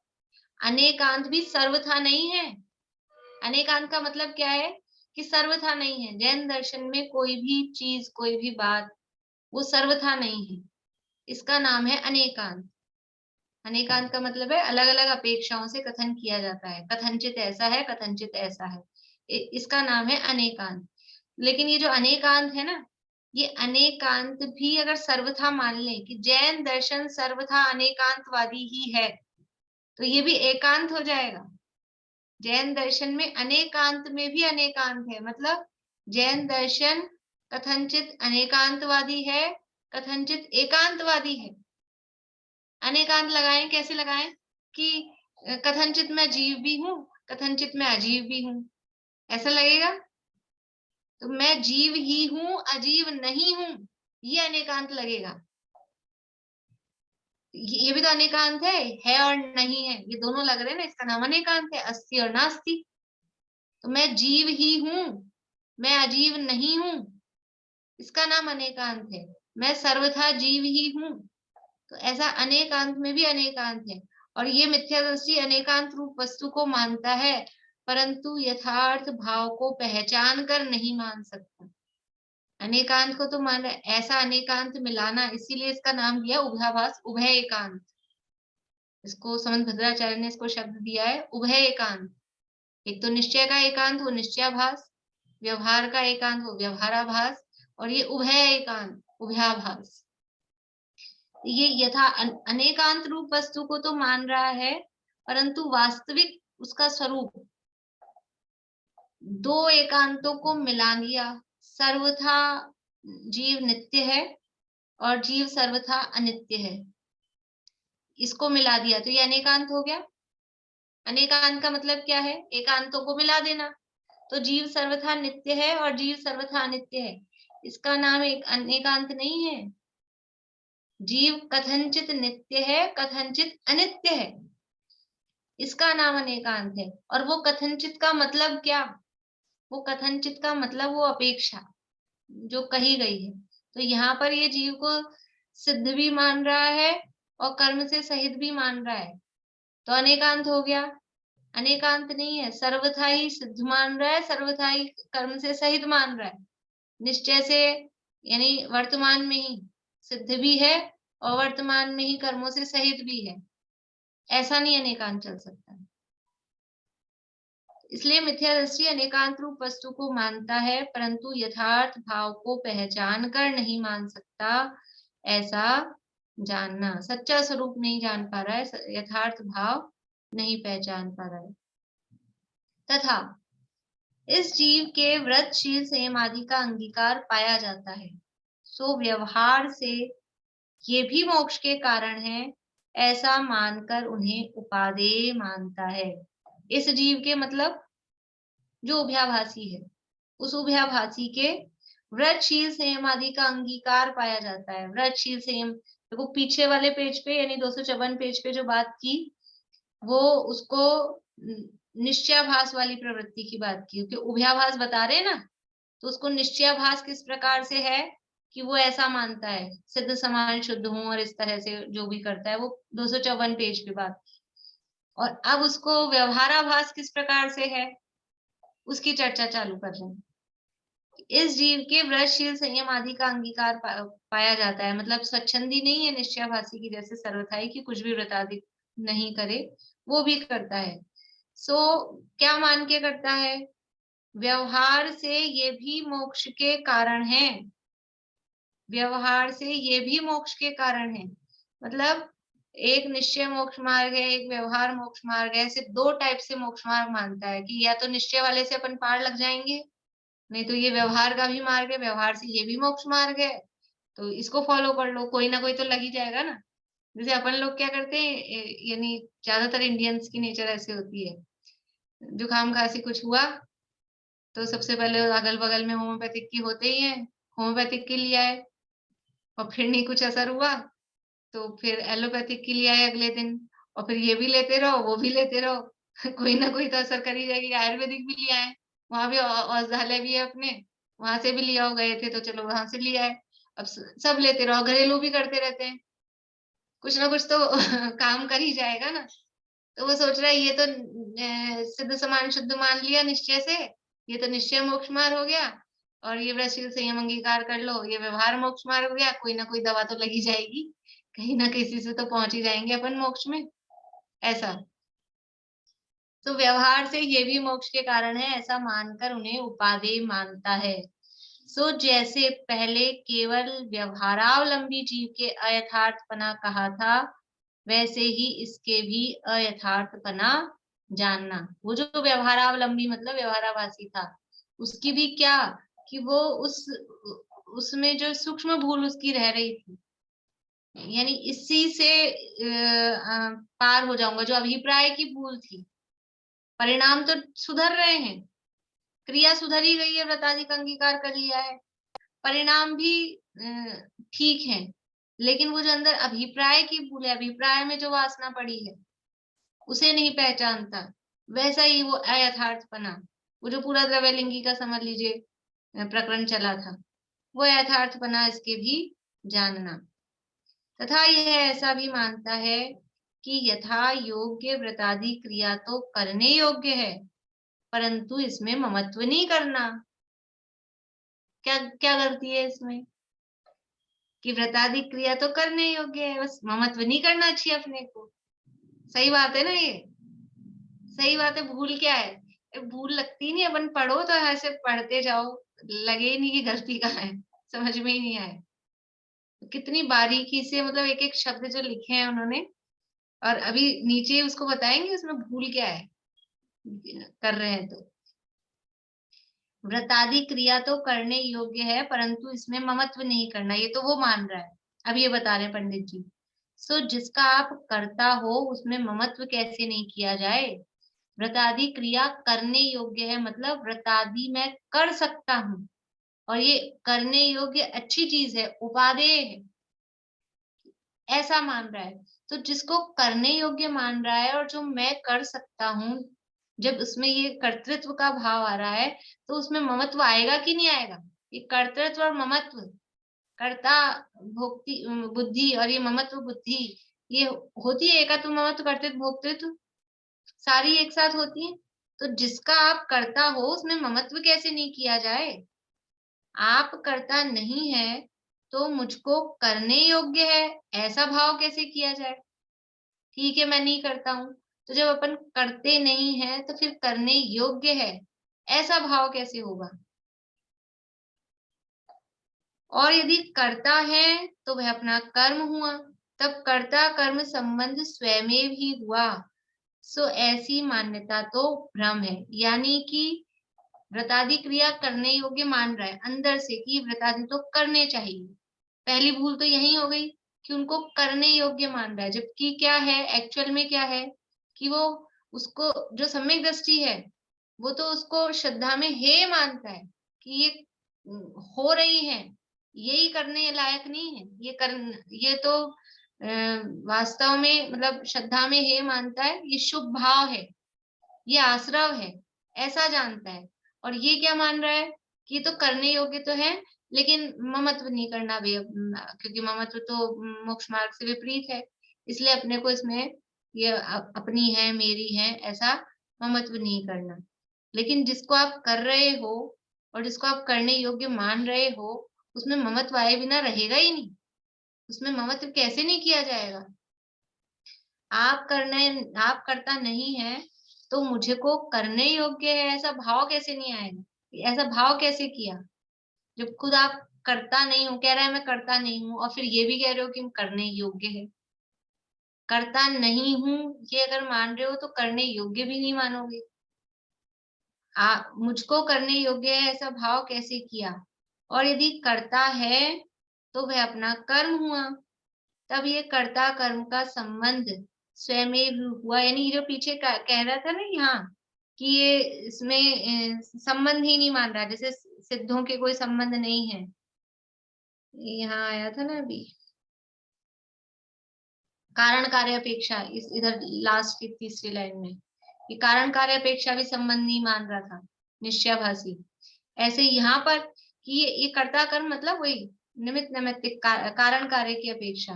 अनेकांत भी सर्वथा नहीं है। अनेकांत का मतलब क्या है? कि सर्वथा नहीं है। जैन दर्शन में कोई भी चीज, कोई भी बात वो सर्वथा नहीं है, इसका नाम है अनेकांत। अनेकांत का मतलब है अलग अलग अपेक्षाओं से कथन किया जाता है, कथनचित ऐसा है, कथनचित ऐसा है, इसका नाम है अनेकांत। लेकिन ये जो अनेकांत है ना, ये अनेकांत भी अगर सर्वथा मान ले कि जैन दर्शन सर्वथा अनेकांतवादी ही है, तो ये भी एकांत हो जाएगा। जैन दर्शन में अनेकांत में भी अनेकांत है, मतलब जैन दर्शन कथनचित अनेकांतवादी है, कथनचित एकांतवादी है। अनेकांत लगाएं, कैसे लगाएं? कि कथनचित मैं जीव भी हूं, कथनचित मैं अजीव भी हूं, ऐसा लगेगा? तो मैं जीव ही हूं, अजीव नहीं हूं, ये अनेकांत लगेगा। ये भी तो अनेकांत है और नहीं है, ये दोनों लग रहे हैं ना, इसका नाम अनेकांत है, अस्ति और नास्ति। तो मैं जीव ही हूं, मैं अजीव नहीं हूं, इसका नाम अनेकांत है। मैं सर्वथा जीव ही हूं, तो ऐसा अनेकांत में भी अनेकांत है। और ये मिथ्यादृष्टि अनेकांत रूप वस्तु को मानता है, परंतु यथार्थ भाव को पहचान कर नहीं मान सकता। अनेकांत को तो मान रहा है, ऐसा अनेकांत मिलाना, इसीलिए इसका नाम दिया उभयाभास, उभय एकांत। इसको समंत भद्राचार्य ने इसको शब्द दिया है उभय एकांत। एक तो निश्चय का एकांत वो निश्चयाभास, व्यवहार का एकांत वो व्यवहाराभास, और ये उभय एकांत उभयाभास। ये यथा अनेकांत रूप वस्तु को तो मान रहा है, परंतु वास्तविक उसका स्वरूप दो एकांतों को मिला दिया। सर्वथा जीव नित्य है और जीव सर्वथा अनित्य है, इसको मिला दिया तो ये अनेकांत हो गया। अनेकांत का मतलब क्या है? एकांतों को मिला देना। तो जीव सर्वथा नित्य है और जीव सर्वथा अनित्य है, इसका नाम एक अनेकांत नहीं है। जीव कथनचित नित्य है, कथनचित अनित्य है, इसका नाम अनेकांत है। और वो कथनचित का मतलब क्या? वो कथनचित का मतलब वो अपेक्षा जो कही गई है। तो यहाँ पर ये जीव को सिद्ध भी मान रहा है और कर्म से सहित भी मान रहा है, तो अनेकांत हो गया। अनेकांत नहीं है, सर्वथा ही सिद्ध मान रहा है, सर्वथा ही कर्म से सहित मान रहा है, निश्चय से, यानी वर्तमान में ही सिद्ध भी है और वर्तमान में ही कर्मों से सहित भी है। ऐसा नहीं अनेकांत चल सकता। इसलिए मिथ्या दृष्टि अनेकांत रूप वस्तु को मानता है परंतु यथार्थ भाव को पहचान कर नहीं मान सकता। ऐसा जानना, सच्चा स्वरूप नहीं जान पा रहा है, यथार्थ भाव नहीं पहचान पा रहा है। तथा इस जीव के व्रत शील संयम आदि का अंगीकार पाया जाता है, सो व्यवहार से ये भी मोक्ष के कारण है, ऐसा मानकर उन्हें उपादेय मानता है। इस जीव के मतलब जो उभयाभासी है, उस उभयाभासी के व्रतशील संयम आदि का अंगीकार पाया जाता है। व्रतशील संयम, देखो पीछे वाले पेज पे यानी 254 पेज पे जो बात की वो उसको निश्चयाभास वाली प्रवृत्ति की बात की, क्योंकि उभयाभास बता रहे ना, तो उसको निश्चयाभास किस प्रकार से है कि वो ऐसा मानता है सिद्ध समान शुद्ध हूं और इस तरह से जो भी करता है, वो 254 पेज पे बात की। और अब उसको व्यवहाराभास किस प्रकार से है उसकी चर्चा चालू कर रहे हैं। इस जीव के व्रतशील संयम आदि का अंगीकार पाया जाता है, मतलब स्वच्छंदी नहीं है निश्चयाभासी की जैसे सर्वथाई की कुछ भी व्रत आदि नहीं करे, वो भी करता है। सो क्या मान के करता है? व्यवहार से ये भी मोक्ष के कारण है, व्यवहार से ये भी मोक्ष के कारण है। मतलब एक निश्चय मोक्ष मार्ग है, एक व्यवहार मोक्ष मार्ग है, सिर्फ दो टाइप से मोक्ष मार्ग मानता है कि या तो निश्चय वाले से अपन पार लग जाएंगे, नहीं तो ये व्यवहार का भी मार्ग है, व्यवहार से ये भी मोक्ष मार्ग है, तो इसको फॉलो कर लो, कोई ना कोई तो लग ही जाएगा ना। जैसे अपन लोग क्या करते हैं, यानी ज्यादातर इंडियंस की नेचर ऐसे होती है, जुकाम खांसी कुछ हुआ तो सबसे पहले अगल बगल में होम्योपैथिक की होते ही है, होम्योपैथिक के लिए आए, और फिर नहीं कुछ असर हुआ तो फिर एलोपैथिक के लिए आए अगले दिन, और फिर ये भी लेते रहो वो भी लेते रहो कोई ना कोई तो असर कर ही जाएगी। आयुर्वेदिक भी लिया है, वहां भी औषधालय भी है अपने, वहां से भी लिया हो, गए थे तो चलो वहां से लिया है, अब सब लेते रहो, घरेलू भी करते रहते हैं, कुछ ना कुछ तो काम कर ही जाएगा ना। तो वो सोच रहा है ये तो सिद्ध समान शुद्ध मान लिया निश्चय से, ये तो निश्चय मोक्ष मार्ग हो गया, और ये व्रतशील संयम अंगीकार कर लो ये व्यवहार मोक्ष मार्ग हो गया, कोई ना कोई दवा तो लगी जाएगी, कहीं ना किसी से तो पहुंच ही जाएंगे अपन मोक्ष में। ऐसा तो व्यवहार से ये भी मोक्ष के कारण है ऐसा मानकर उन्हें उपादेय मानता है। सो जैसे पहले केवल व्यवहारावलंबी जीव के अयथार्थपना कहा था, वैसे ही इसके भी अयथार्थपना जानना। वो जो व्यवहारावलंबी मतलब व्यवहाराभासी था, उसकी भी क्या कि वो उसमें जो सूक्ष्म भूल उसकी रह रही थी, यानी इसी से पार हो जाऊंगा, जो अभिप्राय की भूल थी। परिणाम तो सुधर रहे हैं, क्रिया सुधर ही गई है, व्रतादि का अंगीकार कर लिया है, परिणाम भी ठीक है, लेकिन वो जो अंदर अभिप्राय की भूल है, अभिप्राय में जो वासना पड़ी है उसे नहीं पहचानता। वैसा ही वो अयथार्थपना, वो जो पूरा द्रव्यलिंगी का समझ लीजिए प्रकरण चला था, वो यथार्थपना इसके भी जानना। तथा यह ऐसा भी मानता है कि यथा योग्य व्रतादि क्रिया तो करने योग्य है परंतु इसमें ममत्व नहीं करना। क्या क्या गलती है इसमें कि व्रतादि क्रिया तो करने योग्य है, बस ममत्व नहीं करना चाहिए अपने को। सही बात है ना, ये सही बात है। भूल क्या है, भूल लगती नहीं, अपन पढ़ो तो ऐसे पढ़ते जाओ, लगे ही नहीं कि गलती कहाँ है, समझ में ही नहीं आए। कितनी बारीकी से मतलब एक एक शब्द जो लिखे हैं उन्होंने, और अभी नीचे उसको बताएंगे उसमें भूल क्या है कर रहे हैं। तो व्रतादि क्रिया तो करने योग्य है परंतु इसमें ममत्व नहीं करना, ये तो वो मान रहा है। अब ये बता रहे पंडित जी, सो जिसका आप करता हो उसमें ममत्व कैसे नहीं किया जाए। व्रतादि क्रिया करने योग्य है मतलब व्रतादि मैं कर सकता हूँ, और ये करने योग्य अच्छी चीज है, उपादेय है, ऐसा मान रहा है। तो जिसको करने योग्य मान रहा है और जो मैं कर सकता हूँ, जब उसमें ये कर्तृत्व का भाव आ रहा है तो उसमें ममत्व आएगा कि नहीं आएगा। ये कर्तृत्व और ममत्व, कर्ता भोक्ति बुद्धि और ये ममत्व बुद्धि, ये होती है एकात्म ममत्व कर्तृत्व भोक्तृत्व, सारी एक साथ होती है। तो जिसका आप कर्ता हो उसमें ममत्व कैसे नहीं किया जाए? आप कर्ता नहीं है तो मुझको करने योग्य है, ऐसा भाव कैसे किया जाए? ठीक है, मैं नहीं करता हूँ, तो जब अपन करते नहीं है तो फिर करने योग्य है, ऐसा भाव कैसे होगा? और यदि करता है तो वह अपना कर्म हुआ, तब कर्ता कर्म संबंध स्वयमेव ही हुआ। सो ऐसी मान्यता तो भ्रम है। यानी कि व्रतादि क्रिया करने योग्य मान रहा है अंदर से कि व्रतादि तो करने चाहिए। पहली भूल तो यही हो गई कि उनको करने योग्य मान रहा है, जबकि क्या है एक्चुअल में, क्या है कि वो उसको जो सम्यक दृष्टि है वो तो उसको श्रद्धा में हे मानता है कि ये हो रही है, यही करने लायक नहीं है, ये तो वास्तव में मतलब श्रद्धा में हे मानता है, ये शुभ भाव है, ये आश्रव है, ऐसा जानता है। और ये क्या मान रहा है कि तो करने योग्य तो है, लेकिन ममत्व नहीं करना भी, क्योंकि ममत्व तो मोक्ष मार्ग से विपरीत है, इसलिए अपने को इसमें ये अपनी है, मेरी है, ऐसा ममत्व नहीं करना। लेकिन जिसको आप कर रहे हो और जिसको आप करने योग्य मान रहे हो, उसमें ममत्व आए बिना रहेगा ही नहीं। उसमें ममत्व कैसे नहीं किया जाएगा? आप करता नहीं है तो मुझे को करने योग्य है, ऐसा भाव कैसे नहीं आएगा? ऐसा भाव कैसे किया जब खुद आप करता नहीं हूँ, कह रहा है मैं करता नहीं हूँ, और फिर ये भी कह रहे हो कि हम करने योग्य है। करता नहीं हूँ ये अगर मान रहे हो तो करने योग्य भी नहीं मानोगे। मुझको करने योग्य है ऐसा भाव कैसे किया? और यदि करता है तो वह अपना कर्म हुआ, तब ये कर्ता कर्म का संबंध स्वयं हुआ। यानी जो पीछे कह रहा था ना यहाँ कि ये इसमें संबंध ही नहीं मान रहा, जैसे सिद्धों के कोई संबंध नहीं है। यहाँ आया था ना अभी कारण कार्य अपेक्षा, इस इधर लास्ट की तीसरी लाइन में ये कारण कार्य अपेक्षा भी संबंध नहीं मान रहा था निश्चयाभासी। ऐसे यहाँ पर कि ये कर्ता कर्म मतलब वही निमित्त नैमित्तिक कारण कार्य की अपेक्षा।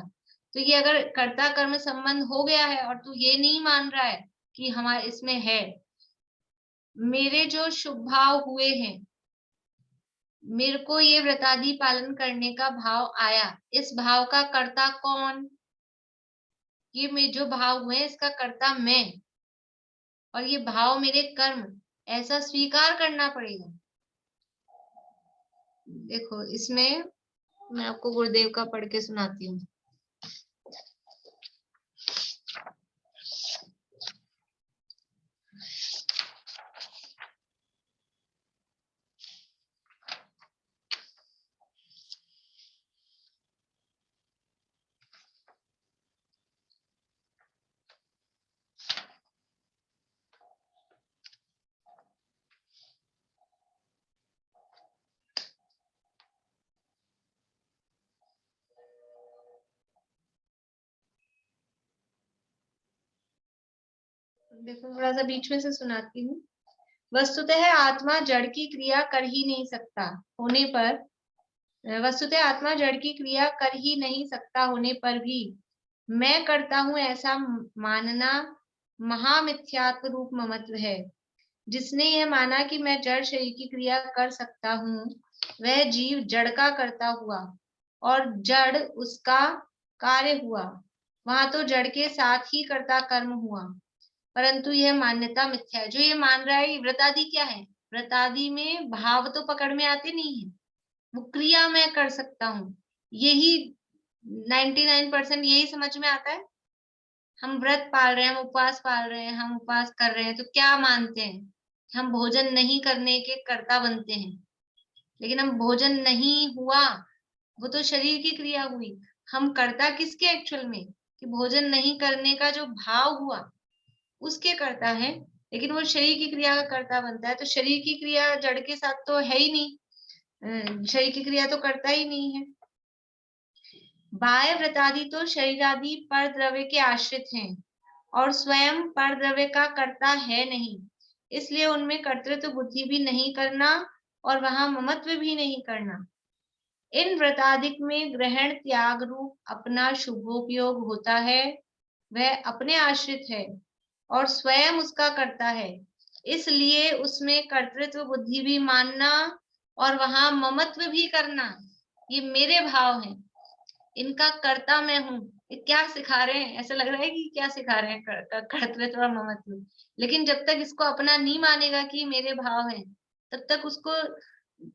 तो ये अगर कर्ता कर्म संबंध हो गया है और तू ये नहीं मान रहा है कि हमारे इसमें है, मेरे जो शुभ भाव हुए हैं, मेरे को ये व्रतादि पालन करने का भाव आया, इस भाव का कर्ता कौन? ये मेरे जो भाव हुए इसका कर्ता मैं, और ये भाव मेरे कर्म, ऐसा स्वीकार करना पड़ेगा। देखो इसमें मैं आपको गुरुदेव का पढ़ के सुनाती हूँ। देखो थोड़ा सा बीच में से सुनाती हूँ। वस्तुतः आत्मा जड़ की क्रिया कर ही नहीं सकता होने पर, वस्तुतः आत्मा जड़ की क्रिया कर ही नहीं सकता होने पर भी मैं करता हूँ ऐसा मानना महामिथ्यात्व रूप ममत्व है। जिसने यह माना कि मैं जड़ शरीर की क्रिया कर सकता हूँ, वह जीव जड़ का करता हुआ और जड़ उसका कार्य हुआ। वहां तो जड़ के साथ ही कर्ता कर्म हुआ, परंतु यह मान्यता मिथ्या है। जो ये मान रहा है व्रतादि क्या है, व्रतादि में भाव तो पकड़ में आते नहीं है, वो क्रिया मैं कर सकता हूँ, यही 99% यही समझ में आता है। हम व्रत पाल रहे हैं, हम उपवास पाल रहे हैं, हम उपवास कर रहे हैं तो क्या मानते हैं? हम भोजन नहीं करने के कर्ता बनते हैं, लेकिन हम भोजन नहीं हुआ, वो तो शरीर की क्रिया हुई। हम कर्ता किसके एक्चुअल में? कि भोजन नहीं करने का जो भाव हुआ उसके करता है, लेकिन वो शरीर की क्रिया का कर्ता बनता है। तो शरीर की क्रिया जड़ के साथ तो है ही नहीं, शरीर की क्रिया तो करता ही नहीं है। बाह्य व्रतादि तो शरीरादि पर द्रव्य के आश्रित हैं और स्वयं पर द्रव्य का कर्ता है नहीं, इसलिए उनमें कर्तृत्व बुद्धि भी नहीं करना और वहां ममत्व भी नहीं करना। इन व्रतादिक में ग्रहण त्याग रूप अपना शुभोपयोग होता है, वह अपने आश्रित है और स्वयं उसका कर्ता है, इसलिए उसमें कर्तृत्व बुद्धि भी मानना और वहां ममत्व भी करना, ये मेरे भाव हैं, इनका कर्ता मैं हूँ। ये क्या सिखा रहे हैं? ऐसा लग रहा है कि क्या सिखा रहे हैं, कर्तृत्व और ममत्व। लेकिन जब तक इसको अपना नहीं मानेगा कि मेरे भाव हैं, तब तक उसको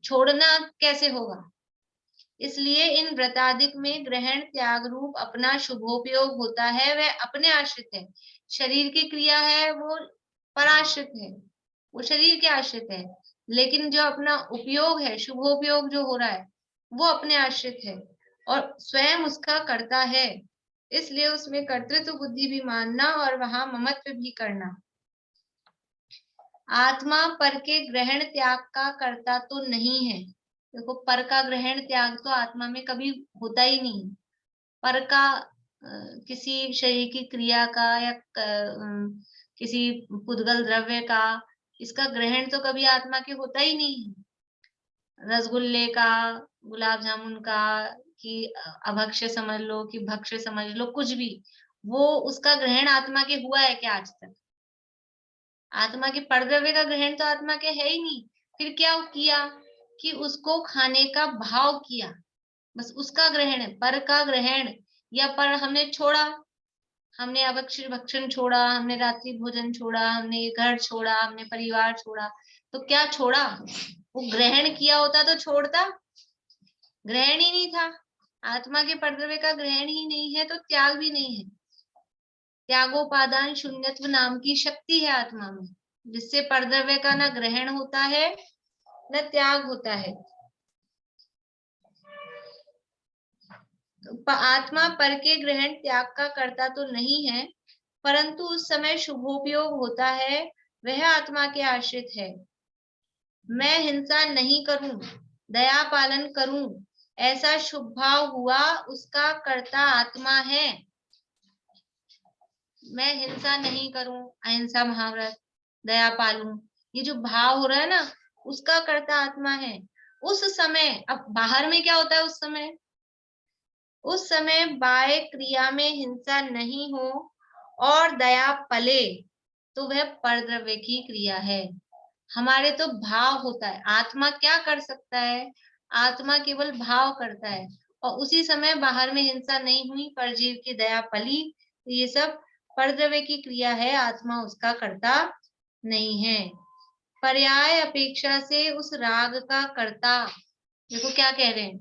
छोड़ना कैसे होगा? इसलिए इन व्रतादिक में ग्रहण त्याग रूप अपना शुभोपयोग होता है, वह अपने आश्रित है। शरीर की क्रिया है वो पराश्रित है, वो शरीर के आश्रित है, लेकिन जो अपना उपयोग है, शुभोपयोग जो हो रहा है, वो अपने आश्रित है और स्वयं उसका कर्ता है, इसलिए उसमें कर्तृत्व बुद्धि भी मानना और वहां ममत्व भी करना। आत्मा पर के ग्रहण त्याग का कर्ता तो नहीं है। देखो, पर का ग्रहण त्याग तो आत्मा में कभी होता ही नहीं। पर का किसी शरीर की क्रिया का या किसी पुद्गल द्रव्य का, इसका ग्रहण तो कभी आत्मा के होता ही नहीं है। रसगुल्ले का, गुलाब जामुन का, कि अभक्ष्य समझ लो कि भक्ष्य समझ लो, कुछ भी, वो उसका ग्रहण आत्मा के हुआ है क्या आज तक? आत्मा के परद्रव्य का ग्रहण तो आत्मा के है ही नहीं। फिर क्या किया कि उसको खाने का भाव किया, बस उसका ग्रहण है। पर का ग्रहण या पर हमने छोड़ा, हमने अभक्ष्य भक्षण छोड़ा, हमने रात्रि भोजन छोड़ा, हमने घर छोड़ा, हमने परिवार छोड़ा, तो क्या छोड़ा? वो ग्रहण किया होता तो छोड़ता, ग्रहण ही नहीं था। आत्मा के परद्रव्य का ग्रहण ही नहीं है तो त्याग भी नहीं है। त्यागोपादान शून्यत्व नाम की शक्ति है आत्मा में, जिससे परद्रव्य का न ग्रहण होता है न त्याग होता है। तो आत्मा पर के ग्रहण त्याग का कर्ता तो नहीं है, परंतु उस समय शुभोपयोग होता है, वह आत्मा के आश्रित है। मैं हिंसा नहीं करूं, दया पालन करूं, ऐसा शुभ भाव हुआ, उसका कर्ता आत्मा है। मैं हिंसा नहीं करूं, अहिंसा महाव्रत, दया पालूं, ये जो भाव हो रहा है ना, उसका कर्ता आत्मा है। उस समय, अब बाहर में क्या होता है उस समय बाह्य क्रिया में हिंसा नहीं हो और दया पले, तो वह परद्रव्य की क्रिया है। हमारे तो भाव होता है। आत्मा क्या कर सकता है? आत्मा केवल भाव करता है, और उसी समय बाहर में हिंसा नहीं हुई, परजीव की दया पली, तो ये सब परद्रव्य की क्रिया है, आत्मा उसका कर्ता नहीं है। पर्याय अपेक्षा से उस राग का कर्ता, देखो क्या कह रहे हैं,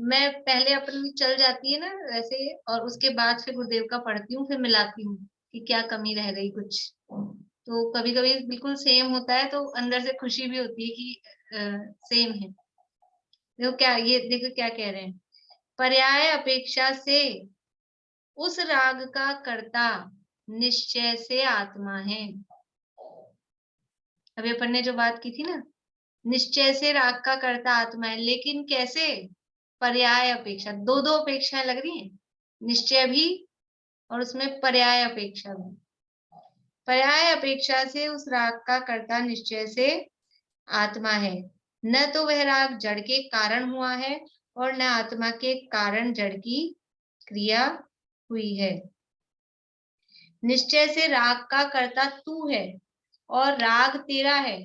मैं पहले अपनी चल जाती है ना वैसे, और उसके बाद फिर गुरुदेव का पढ़ती हूँ, फिर मिलाती हूँ कि क्या कमी रह गई कुछ। तो कभी कभी बिल्कुल सेम होता है तो अंदर से खुशी भी होती है कि सेम है। देखो क्या, ये देखो क्या कह रहे हैं, पर्याय अपेक्षा से उस राग का कर्ता निश्चय से आत्मा है। अभी अपन ने जो बात की थी ना, निश्चय से राग का कर्ता आत्मा है, लेकिन कैसे? पर्याय अपेक्षा, दो दो अपेक्षाएं लग रही हैं, निश्चय भी और उसमें पर्याय अपेक्षा भी। पर्याय अपेक्षा से उस राग का कर्ता निश्चय से आत्मा है। न तो वह राग जड़ के कारण हुआ है और न आत्मा के कारण जड़ की क्रिया हुई है। निश्चय से राग का कर्ता तू है और राग तेरा है,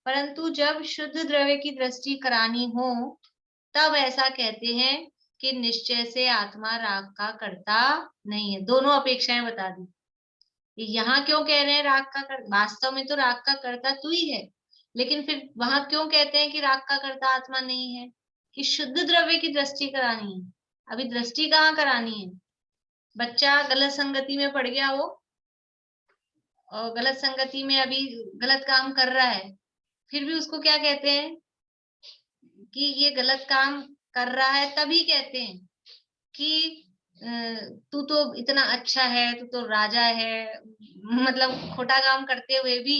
परंतु जब शुद्ध द्रव्य की दृष्टि करानी हो तब ऐसा कहते हैं कि निश्चय से आत्मा राग का कर्ता नहीं है। दोनों अपेक्षाएं बता दी। यहाँ क्यों कह रहे हैं राग का कर्ता? वास्तव में तो राग का कर्ता तू ही है, लेकिन फिर वहां क्यों कहते हैं कि राग का कर्ता आत्मा नहीं है? कि शुद्ध द्रव्य की दृष्टि करानी है। अभी दृष्टि कहाँ करानी है? बच्चा गलत संगति में पड़ गया हो और गलत संगति में अभी गलत काम कर रहा है, फिर भी उसको क्या कहते हैं कि ये गलत काम कर रहा है, तभी कहते हैं कि तू तो इतना अच्छा है, तू तो राजा है, मतलब खोटा काम करते हुए भी,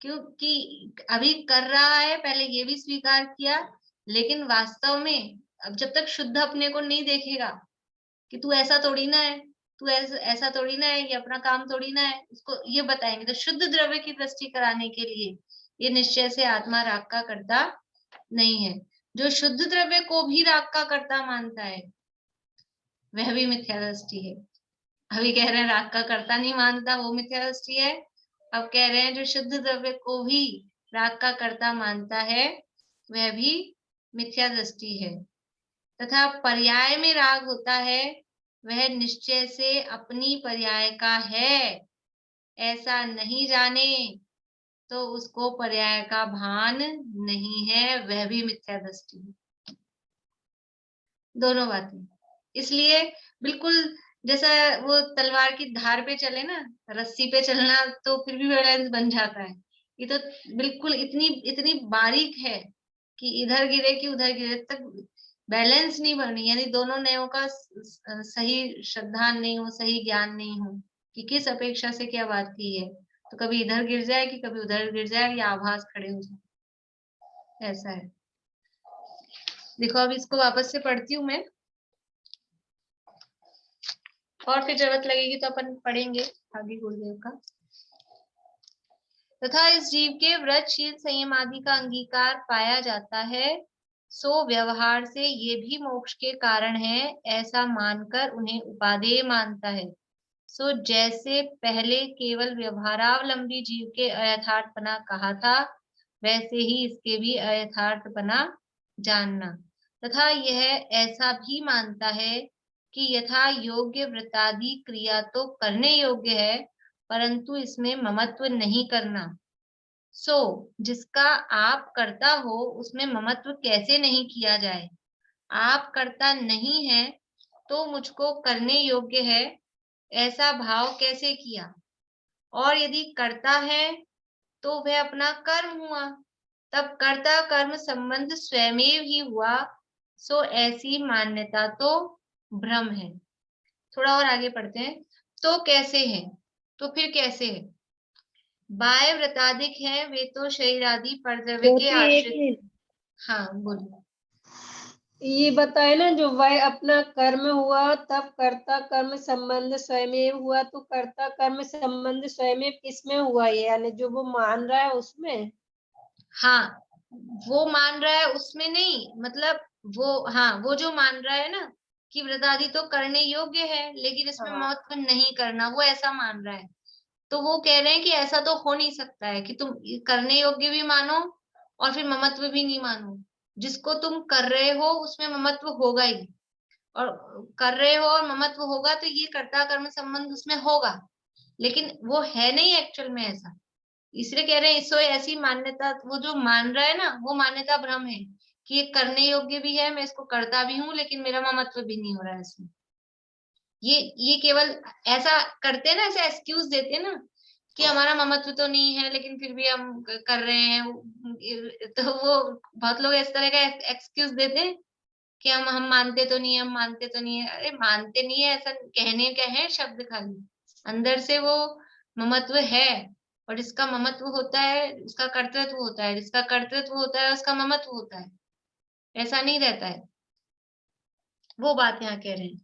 क्योंकि अभी कर रहा है, पहले ये भी स्वीकार किया, लेकिन वास्तव में अब जब तक शुद्ध अपने को नहीं देखेगा कि तू ऐसा थोड़ी ना है, तू ऐसा थोड़ी ना है, ये अपना काम थोड़ी ना है, उसको ये बताएंगे। तो शुद्ध द्रव्य की दृष्टि कराने के लिए ये निश्चय से आत्मा राग का कर्ता नहीं है। जो शुद्ध द्रव्य को भी राग का कर्ता मानता है वह भी मिथ्या दृष्टि है। अभी कह रहे हैं राग का कर्ता नहीं मानता, वो मिथ्या दृष्टि है। अब कह रहे हैं जो शुद्ध द्रव्य को भी राग का कर्ता मानता है वह भी मिथ्या दृष्टि है। तथा पर्याय में राग होता है वह निश्चय से अपनी पर्याय का है ऐसा नहीं जाने तो उसको पर्याय का भान नहीं है, वह भी मिथ्या दृष्टि है। दोनों बातें। इसलिए बिल्कुल जैसा वो तलवार की धार पे चले ना, रस्सी पे चलना तो फिर भी बैलेंस बन जाता है, ये तो बिल्कुल इतनी इतनी बारीक है कि इधर गिरे कि उधर गिरे तक बैलेंस नहीं बनी, यानी दोनों नयों का सही श्रद्धा नहीं हो, सही ज्ञान नहीं हो कि किस अपेक्षा से क्या बात की है, तो कभी इधर गिर जाए कि कभी उधर गिर जाए या आभास खड़े हो जाए, ऐसा है। देखो अब इसको वापस से पढ़ती हूँ मैं, और फिर जरूरत लगेगी तो अपन पढ़ेंगे आगे गुरुदेव का। तथा इस जीव के व्रत शील संयम आदि का अंगीकार पाया जाता है, सो व्यवहार से ये भी मोक्ष के कारण है ऐसा मानकर उन्हें उपादेय मानता है। सो जैसे पहले केवल व्यवहारावलंबी जीव के अयथार्थपना कहा था, वैसे ही इसके भी अयथार्थपना जानना। तथा यह ऐसा भी मानता है कि यथा योग्य व्रतादि क्रिया तो करने योग्य है, परंतु इसमें ममत्व नहीं करना। सो जिसका आप करता हो उसमें ममत्व कैसे नहीं किया जाए। आप करता नहीं है तो मुझको करने योग्य है ऐसा भाव कैसे किया, और यदि करता है तो वह अपना कर्म हुआ, तब कर्ता कर्म संबंध स्वयमेव ही हुआ। सो ऐसी मान्यता तो भ्रम है। थोड़ा और आगे पढ़ते हैं। तो कैसे है, तो फिर कैसे है। बाह्य व्रताधिक है वे तो शरीर आदि परद्रव्य के ज्योति एक आश्रित। मिनट, हाँ बोलिए। ये बताए ना जो वह अपना कर्म हुआ तब कर्ता कर्म संबंध स्वयमेव हुआ, तो कर्ता कर्म संबंध स्वयमेव किसमें हुआ ये, यानी जो वो मान रहा है उसमें? हाँ वो मान रहा है उसमें नहीं, मतलब वो, हाँ वो जो मान रहा है ना कि व्रतादि तो करने योग्य है लेकिन इसमें हाँ। महत्व नहीं करना, वो ऐसा मान रहा है। तो वो कह रहे हैं कि ऐसा तो हो नहीं सकता है कि तुम करने योग्य भी मानो और फिर ममत्व भी नहीं मानो। जिसको तुम कर रहे हो उसमें ममत्व होगा ही, और कर रहे हो और ममत्व होगा तो ये कर्ता कर्म संबंध उसमें होगा, लेकिन वो है नहीं एक्चुअल में ऐसा। इसलिए कह रहे हैं इसको ऐसी मान्यता, वो जो मान रहा है ना वो मान्यता भ्रम है कि ये करने योग्य भी है, मैं इसको करता भी हूँ लेकिन मेरा ममत्व भी नहीं हो रहा है इसमें। ये केवल ऐसा करते हैं ना, ऐसे एक्सक्यूज देते हैं ना कि हमारा ममत्व तो नहीं है लेकिन फिर भी हम कर रहे हैं, तो वो बहुत लोग इस तरह का एक्सक्यूज देते हैं कि हम मानते तो नहीं है, हम मानते तो नहीं है। अरे मानते नहीं है ऐसा कहने का है शब्द, खाली अंदर से वो ममत्व है, और जिसका ममत्व होता है उसका कर्तृत्व होता है, जिसका कर्तृत्व होता है उसका ममत्व होता है, ऐसा नहीं रहता है। वो बात यहाँ कह रहे हैं।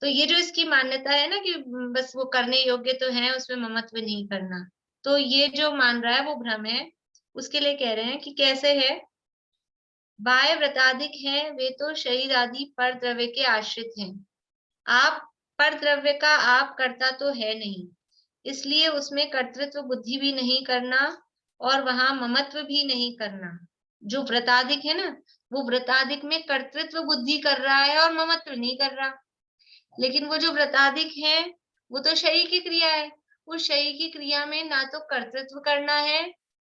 तो ये जो इसकी मान्यता है ना कि बस वो करने योग्य तो है उसमें ममत्व नहीं करना, तो ये जो मान रहा है वो भ्रम है। उसके लिए कह रहे हैं कि कैसे है। बाह्य व्रताधिक हैं वे तो शरीर आदि पर द्रव्य के आश्रित हैं। आप पर द्रव्य का आप करता तो है नहीं, इसलिए उसमें कर्तृत्व बुद्धि भी नहीं करना और वहां ममत्व भी नहीं करना। जो व्रताधिक है ना वो व्रताधिक में कर्तृत्व बुद्धि कर रहा है और ममत्व नहीं कर रहा, लेकिन वो जो व्रताधिक है वो तो शरीर की क्रिया है, उस शरीर की क्रिया में ना तो कर्तृत्व करना है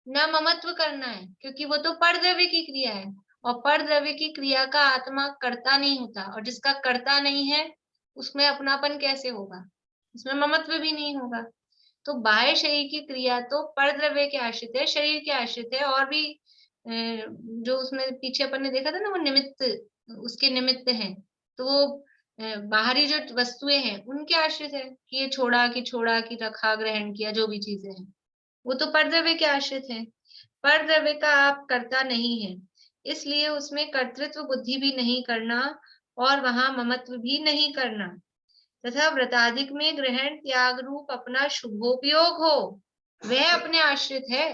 ना ममत्व करना है, क्योंकि वो तो पर द्रव्य की क्रिया है, और पर द्रव्य की क्रिया का आत्मा कर्ता नहीं होता, और जिसका कर्ता नहीं है उसमें अपनापन कैसे होगा, उसमें ममत्व भी नहीं होगा। तो बाह्य शरीर की क्रिया तो पर द्रव्य के आश्रित है, शरीर के आश्रित है, और भी जो उसमें पीछे अपन ने देखा था ना वो निमित्त, उसके निमित्त हैं। तो वो बाहरी जो वस्तुएं हैं उनके आश्रित है कि ये छोड़ा कि रखा ग्रहण किया, जो भी चीजें हैं वो तो पर द्रव्य के आश्रित है। पर द्रव्य का आप कर्ता नहीं है, इसलिए उसमें कर्तृत्व बुद्धि भी नहीं करना और वहां ममत्व भी नहीं करना। तथा व्रताधिक में ग्रहण त्याग रूप अपना शुभोपयोग हो वह अपने आश्रित है।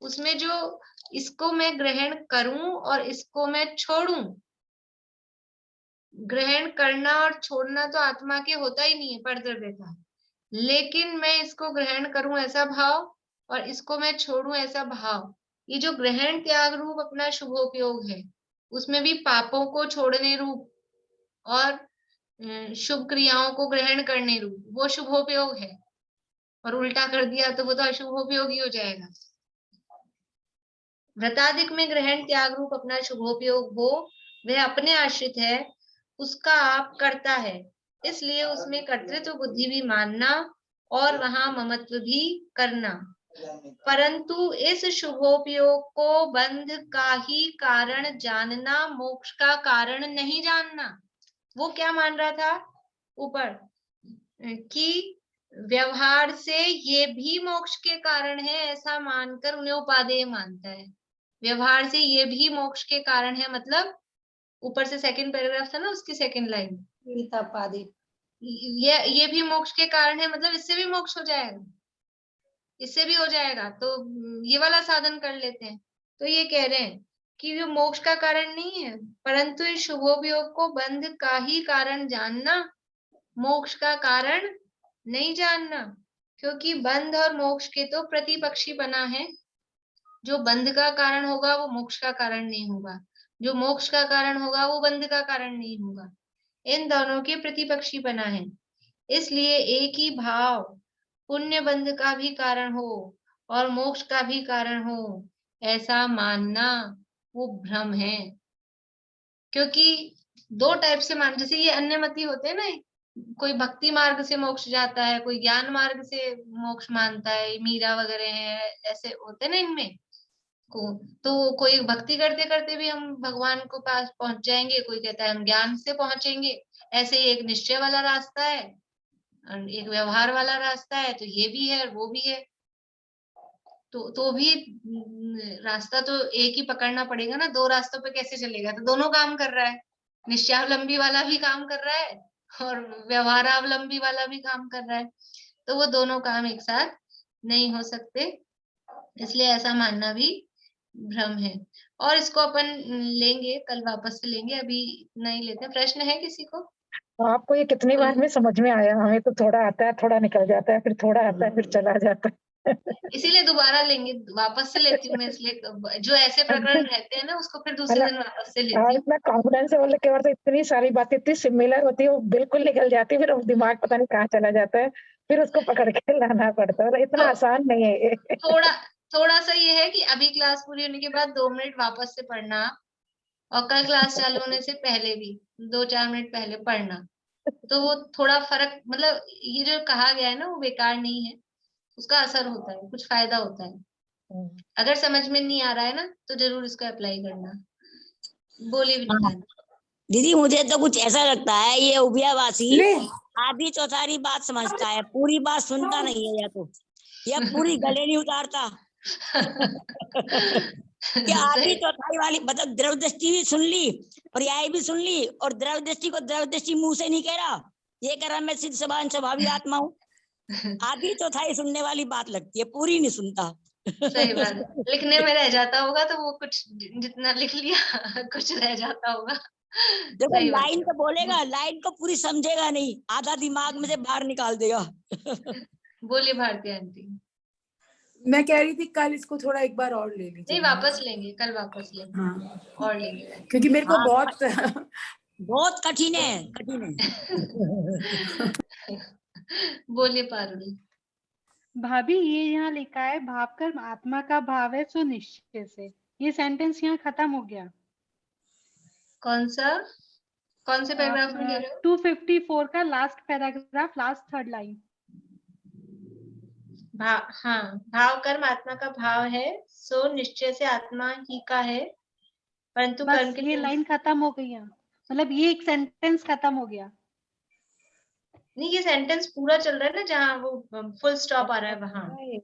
उसमें जो इसको मैं ग्रहण करूं और इसको मैं छोड़ूं, ग्रहण करना और छोड़ना तो आत्मा के होता ही नहीं है परद्रव्य का, लेकिन मैं इसको ग्रहण करूं ऐसा भाव और इसको मैं छोड़ूं ऐसा भाव, ये जो ग्रहण त्याग रूप अपना शुभोपयोग है, उसमें भी पापों को छोड़ने रूप और शुभ क्रियाओं को ग्रहण करने रूप वो शुभोपयोग है, और उल्टा कर दिया तो वो तो अशुभोपयोगी हो जाएगा। व्रताधिक में ग्रहण त्याग रूप अपना शुभोपयोग हो, वह अपने आश्रित है, उसका आप करता है, इसलिए उसमें कर्तृत्व बुद्धि भी मानना और वहां ममत्व भी करना, परंतु इस शुभोपयोग को बंध का ही कारण जानना, मोक्ष का कारण नहीं जानना। वो क्या मान रहा था ऊपर कि व्यवहार से ये भी मोक्ष के कारण है, ऐसा मानकर उन्हें उपादेय मानता है। व्यवहार से ये भी मोक्ष के कारण है, मतलब ऊपर से सेकंड पैराग्राफ था ना, उसकी सेकंड लाइन, ये भी मोक्ष के कारण है, मतलब इससे भी मोक्ष हो जाएगा, इससे भी हो जाएगा, तो ये वाला साधन कर लेते हैं। तो ये कह रहे हैं कि ये मोक्ष का कारण नहीं है, परंतु इस शुभोपयोग को बंध का ही कारण जानना, मोक्ष का कारण नहीं जानना, क्योंकि बंध और मोक्ष के तो प्रतिपक्षी बना है। जो बंध का कारण होगा वो मोक्ष का कारण नहीं होगा, जो मोक्ष का कारण होगा वो बंध का कारण नहीं होगा, इन दोनों के प्रतिपक्षी बना है। इसलिए एक ही भाव पुण्य बंध का भी कारण हो और मोक्ष का भी कारण हो, ऐसा मानना वो भ्रम है। क्योंकि दो टाइप से मान, जैसे ये अन्यमति होते हैं ना, कोई भक्ति मार्ग से मोक्ष जाता है, कोई ज्ञान मार्ग से मोक्ष मानता है, मीरा वगैरह है, ऐसे होते हैं ना इनमें को। तो कोई भक्ति करते करते भी हम भगवान को पास पहुंच जाएंगे, कोई कहता है हम ज्ञान से पहुंचेंगे। ऐसे ही एक निश्चय वाला रास्ता है, एक व्यवहार वाला रास्ता है, तो ये भी है और वो भी है। तो भी रास्ता तो एक ही पकड़ना पड़ेगा ना, दो रास्तों पे कैसे चलेगा? तो दोनों काम कर रहा है, निश्चयावलंबी वाला भी काम कर रहा है और व्यवहारावलंबी वाला भी काम कर रहा है, तो वो दोनों काम एक साथ नहीं हो सकते, इसलिए ऐसा मानना भी भ्रम है। और इसको अपन लेंगे कल, वापस से लेंगे, अभी नहीं लेते। प्रश्न है किसी को? आपको ये कितनी बार में समझ में आया? हमें तो थोड़ा आता है, थोड़ा निकल जाता है, फिर थोड़ा आता है, फिर चला जाता है। इसीलिए दोबारा लेंगे, वापस से लेती हूँ मैं, इसलिए जो ऐसे प्रकरण रहते हैं ना उसको फिर दूसरे दिन वापस से लेती हूँ। इतना कॉन्फिडेंस से बोलने के बाद तो इतनी सारी बातें इतनी सिमिलर होती है, वो बिल्कुल निकल जाती है, फिर दिमाग पता नहीं कहाँ चला जाता है, फिर उसको पकड़ के लाना पड़ता है। इतना आसान नहीं है ये। थोड़ा सा ये है कि अभी क्लास पूरी होने के बाद 2 मिनट वापस से पढ़ना, और कल क्लास चालू होने से पहले भी 2-4 मिनट पहले पढ़ना, तो वो थोड़ा फर्क, मतलब ये जो कहा गया है ना वो बेकार नहीं है, उसका असर होता है, कुछ फायदा होता है। अगर समझ में नहीं आ रहा है ना तो जरूर इसको अप्लाई करना। बोलिए विनीता। दीदी मुझे तो कुछ ऐसा लगता है ये उभयावासी आधी चौथारी बात समझता है, पूरी बात सुनता नहीं है, या पूरी गले नहीं उतारता। क्या आधी चौथाई वाली, मतलब द्रव दृष्टि भी सुन ली, पर्याय भी सुन ली, और द्रव दृष्टि को द्रव दृष्टि मुंह से नहीं कह रहा, ये कह रहा मैं सिद्ध सभान स्वभावी आत्मा हूँ। आधी चौथाई सुनने वाली बात लगती है, पूरी नहीं सुनता। सही बात है, लिखने में रह जाता होगा तो वो कुछ जितना लिख लिया कुछ रह जाता होगा। देखो लाइन तो बोलेगा, लाइन को पूरी समझेगा नहीं, आधा दिमाग में से बाहर निकाल देगा। बोलिए भारती आंटी। मैं कह रही थी कल इसको थोड़ा एक बार और ले लीजिए। नहीं, वापस लेंगे, कल वापस लेंगे। हाँ, और लेंगे क्योंकि मेरे को बहुत कठिन है, कठिन है। बोलिए पारुल। भाभी ये यहाँ लिखा है भाव कर्म आत्मा का भाव है सो निश्चय से, ये सेंटेंस यहाँ खत्म हो गया। कौन से पैराग्राफ में कह रहे हो? 254 का last paragraph, last third line. हाँ, भाव कर्म आत्मा का भाव है सो निश्चय से आत्मा ही का है, परंतु कर्म के ये लाइन खत्म हो गई है, मतलब ये एक सेंटेंस खत्म हो गया। नहीं, ये सेंटेंस पूरा चल रहा है ना, जहाँ वो फुल स्टॉप आ रहा है वहां।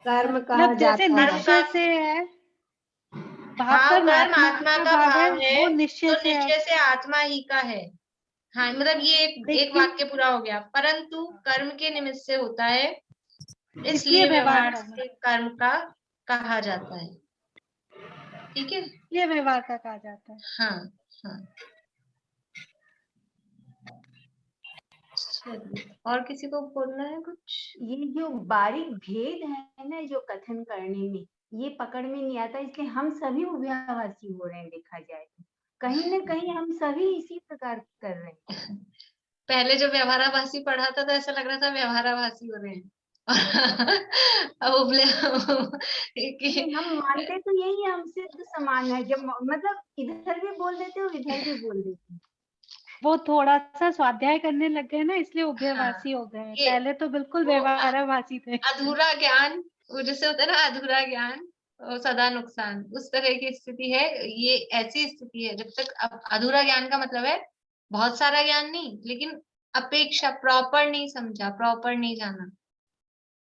कर्म कहा जैसे जाता है, निश्चय से है, भाव कर्म आत्मा का भाव है वो तो निश्चय से आत्मा ही का है। हाँ, मतलब ये एक वाक्य पूरा हो गया, परंतु कर्म के निमित्त से होता है, इसलिए व्यवहार से कर्म का कहा जाता है। ठीक है, ये व्यवहार का कहा जाता है। हाँ हाँ। चलिए, और किसी को बोलना है कुछ? ये जो बारीक भेद है ना जो कथन करने में, ये पकड़ में नहीं आता, इसलिए हम सभी उभयाभासी हो रहे हैं। देखा जाए तो कहीं ना कहीं हम सभी इसी प्रकार कर रहे हैं। पहले जब व्यवहाराभासी पढ़ा था तो ऐसा लग रहा था व्यवहाराभासी हो रहे हैं। अब उबले नहीं, हम मानते तो यही है, हम सिद्ध समान है। जब मतलब इधर भी बोल देते हो, इधर भी बोल देते हो। वो थोड़ा सा स्वाध्याय करने लग गए ना, इसलिए हाँ, उभयवासी हो गए हैं। ये पहले तो बिल्कुल वो व्यवहाराभासी थे। अधूरा ज्ञान, वो जैसे होता है ना अधूरा ज्ञान और सदा नुकसान, उस तरह की स्थिति है। ये ऐसी स्थिति है जब तक अब अधूरा ज्ञान का मतलब है बहुत सारा ज्ञान नहीं, लेकिन अपेक्षा प्रॉपर नहीं समझा, प्रॉपर नहीं जाना,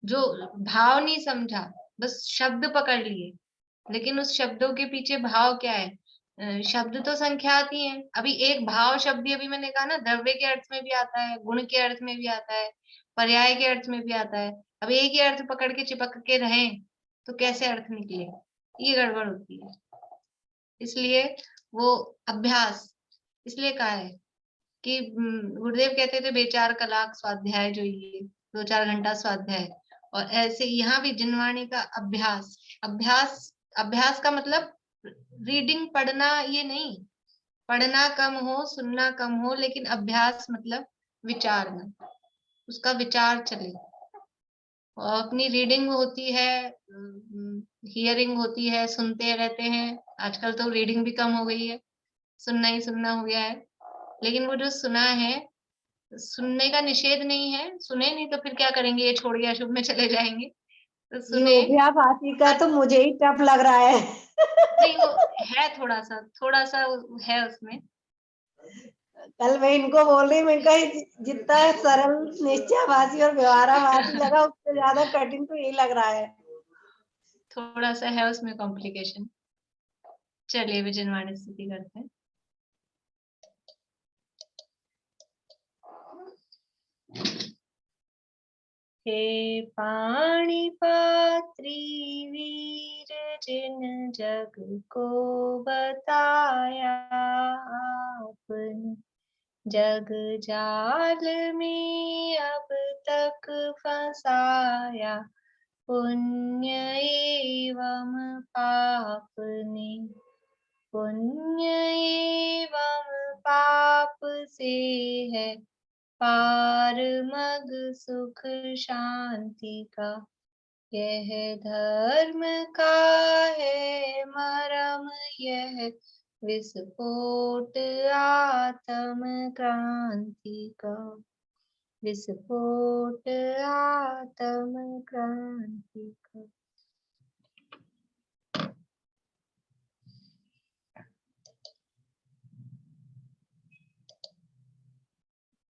जो भाव नहीं समझा, बस शब्द पकड़ लिए, लेकिन उस शब्दों के पीछे भाव क्या है। शब्द तो संख्यात ही है। अभी एक भाव शब्द ही अभी मैंने कहा ना, द्रव्य के अर्थ में भी आता है, गुण के अर्थ में भी आता है, पर्याय के अर्थ में भी आता है। अब एक ही अर्थ पकड़ के चिपक के रहें तो कैसे अर्थ निकले, ये गड़बड़ होती है। इसलिए वो अभ्यास इसलिए कहा है कि गुरुदेव कहते थे बेचार कलाक स्वाध्याय, जो ये 2-4 घंटा स्वाध्याय। और ऐसे यहाँ भी जिनवाणी का अभ्यास, अभ्यास अभ्यास का मतलब रीडिंग पढ़ना ये नहीं, पढ़ना कम हो सुनना कम हो, लेकिन अभ्यास मतलब विचारना, उसका विचार चले। और अपनी रीडिंग होती है, हियरिंग होती है, सुनते रहते हैं। आजकल तो रीडिंग भी कम हो गई है, सुनना ही सुनना हो गया है। लेकिन वो जो सुना है, सुनने का निषेध नहीं है, सुने नहीं तो फिर क्या करेंगे, ये छोड़ के अशुभ में चले जाएंगे, तो ये सुने। उभयाभासी का तो मुझे ही टफ लग रहा है। नहीं, वो है थोड़ा सा है उसमें। कल मैं इनको बोल रही, मैं कही जितना सरल निश्चयभासी और व्यवहाराभासी लगा, उससे ज्यादा कठिन तो यही लग रहा है। थोड़ा सा है उसमें कॉम्प्लिकेशन। चलिए विजयवाणी स्थिति करते हैं। हे पाणिपात्री वीर जिन जग को बताया आपने, जग जाल में अब तक फंसाया, पुण्य एवं पाप ने, पुण्य एवं पाप से है पार मग सुख शांति का, यह धर्म का है मरम, यह विस्फोट आत्म क्रांति का, विस्फोट आत्म क्रांति का।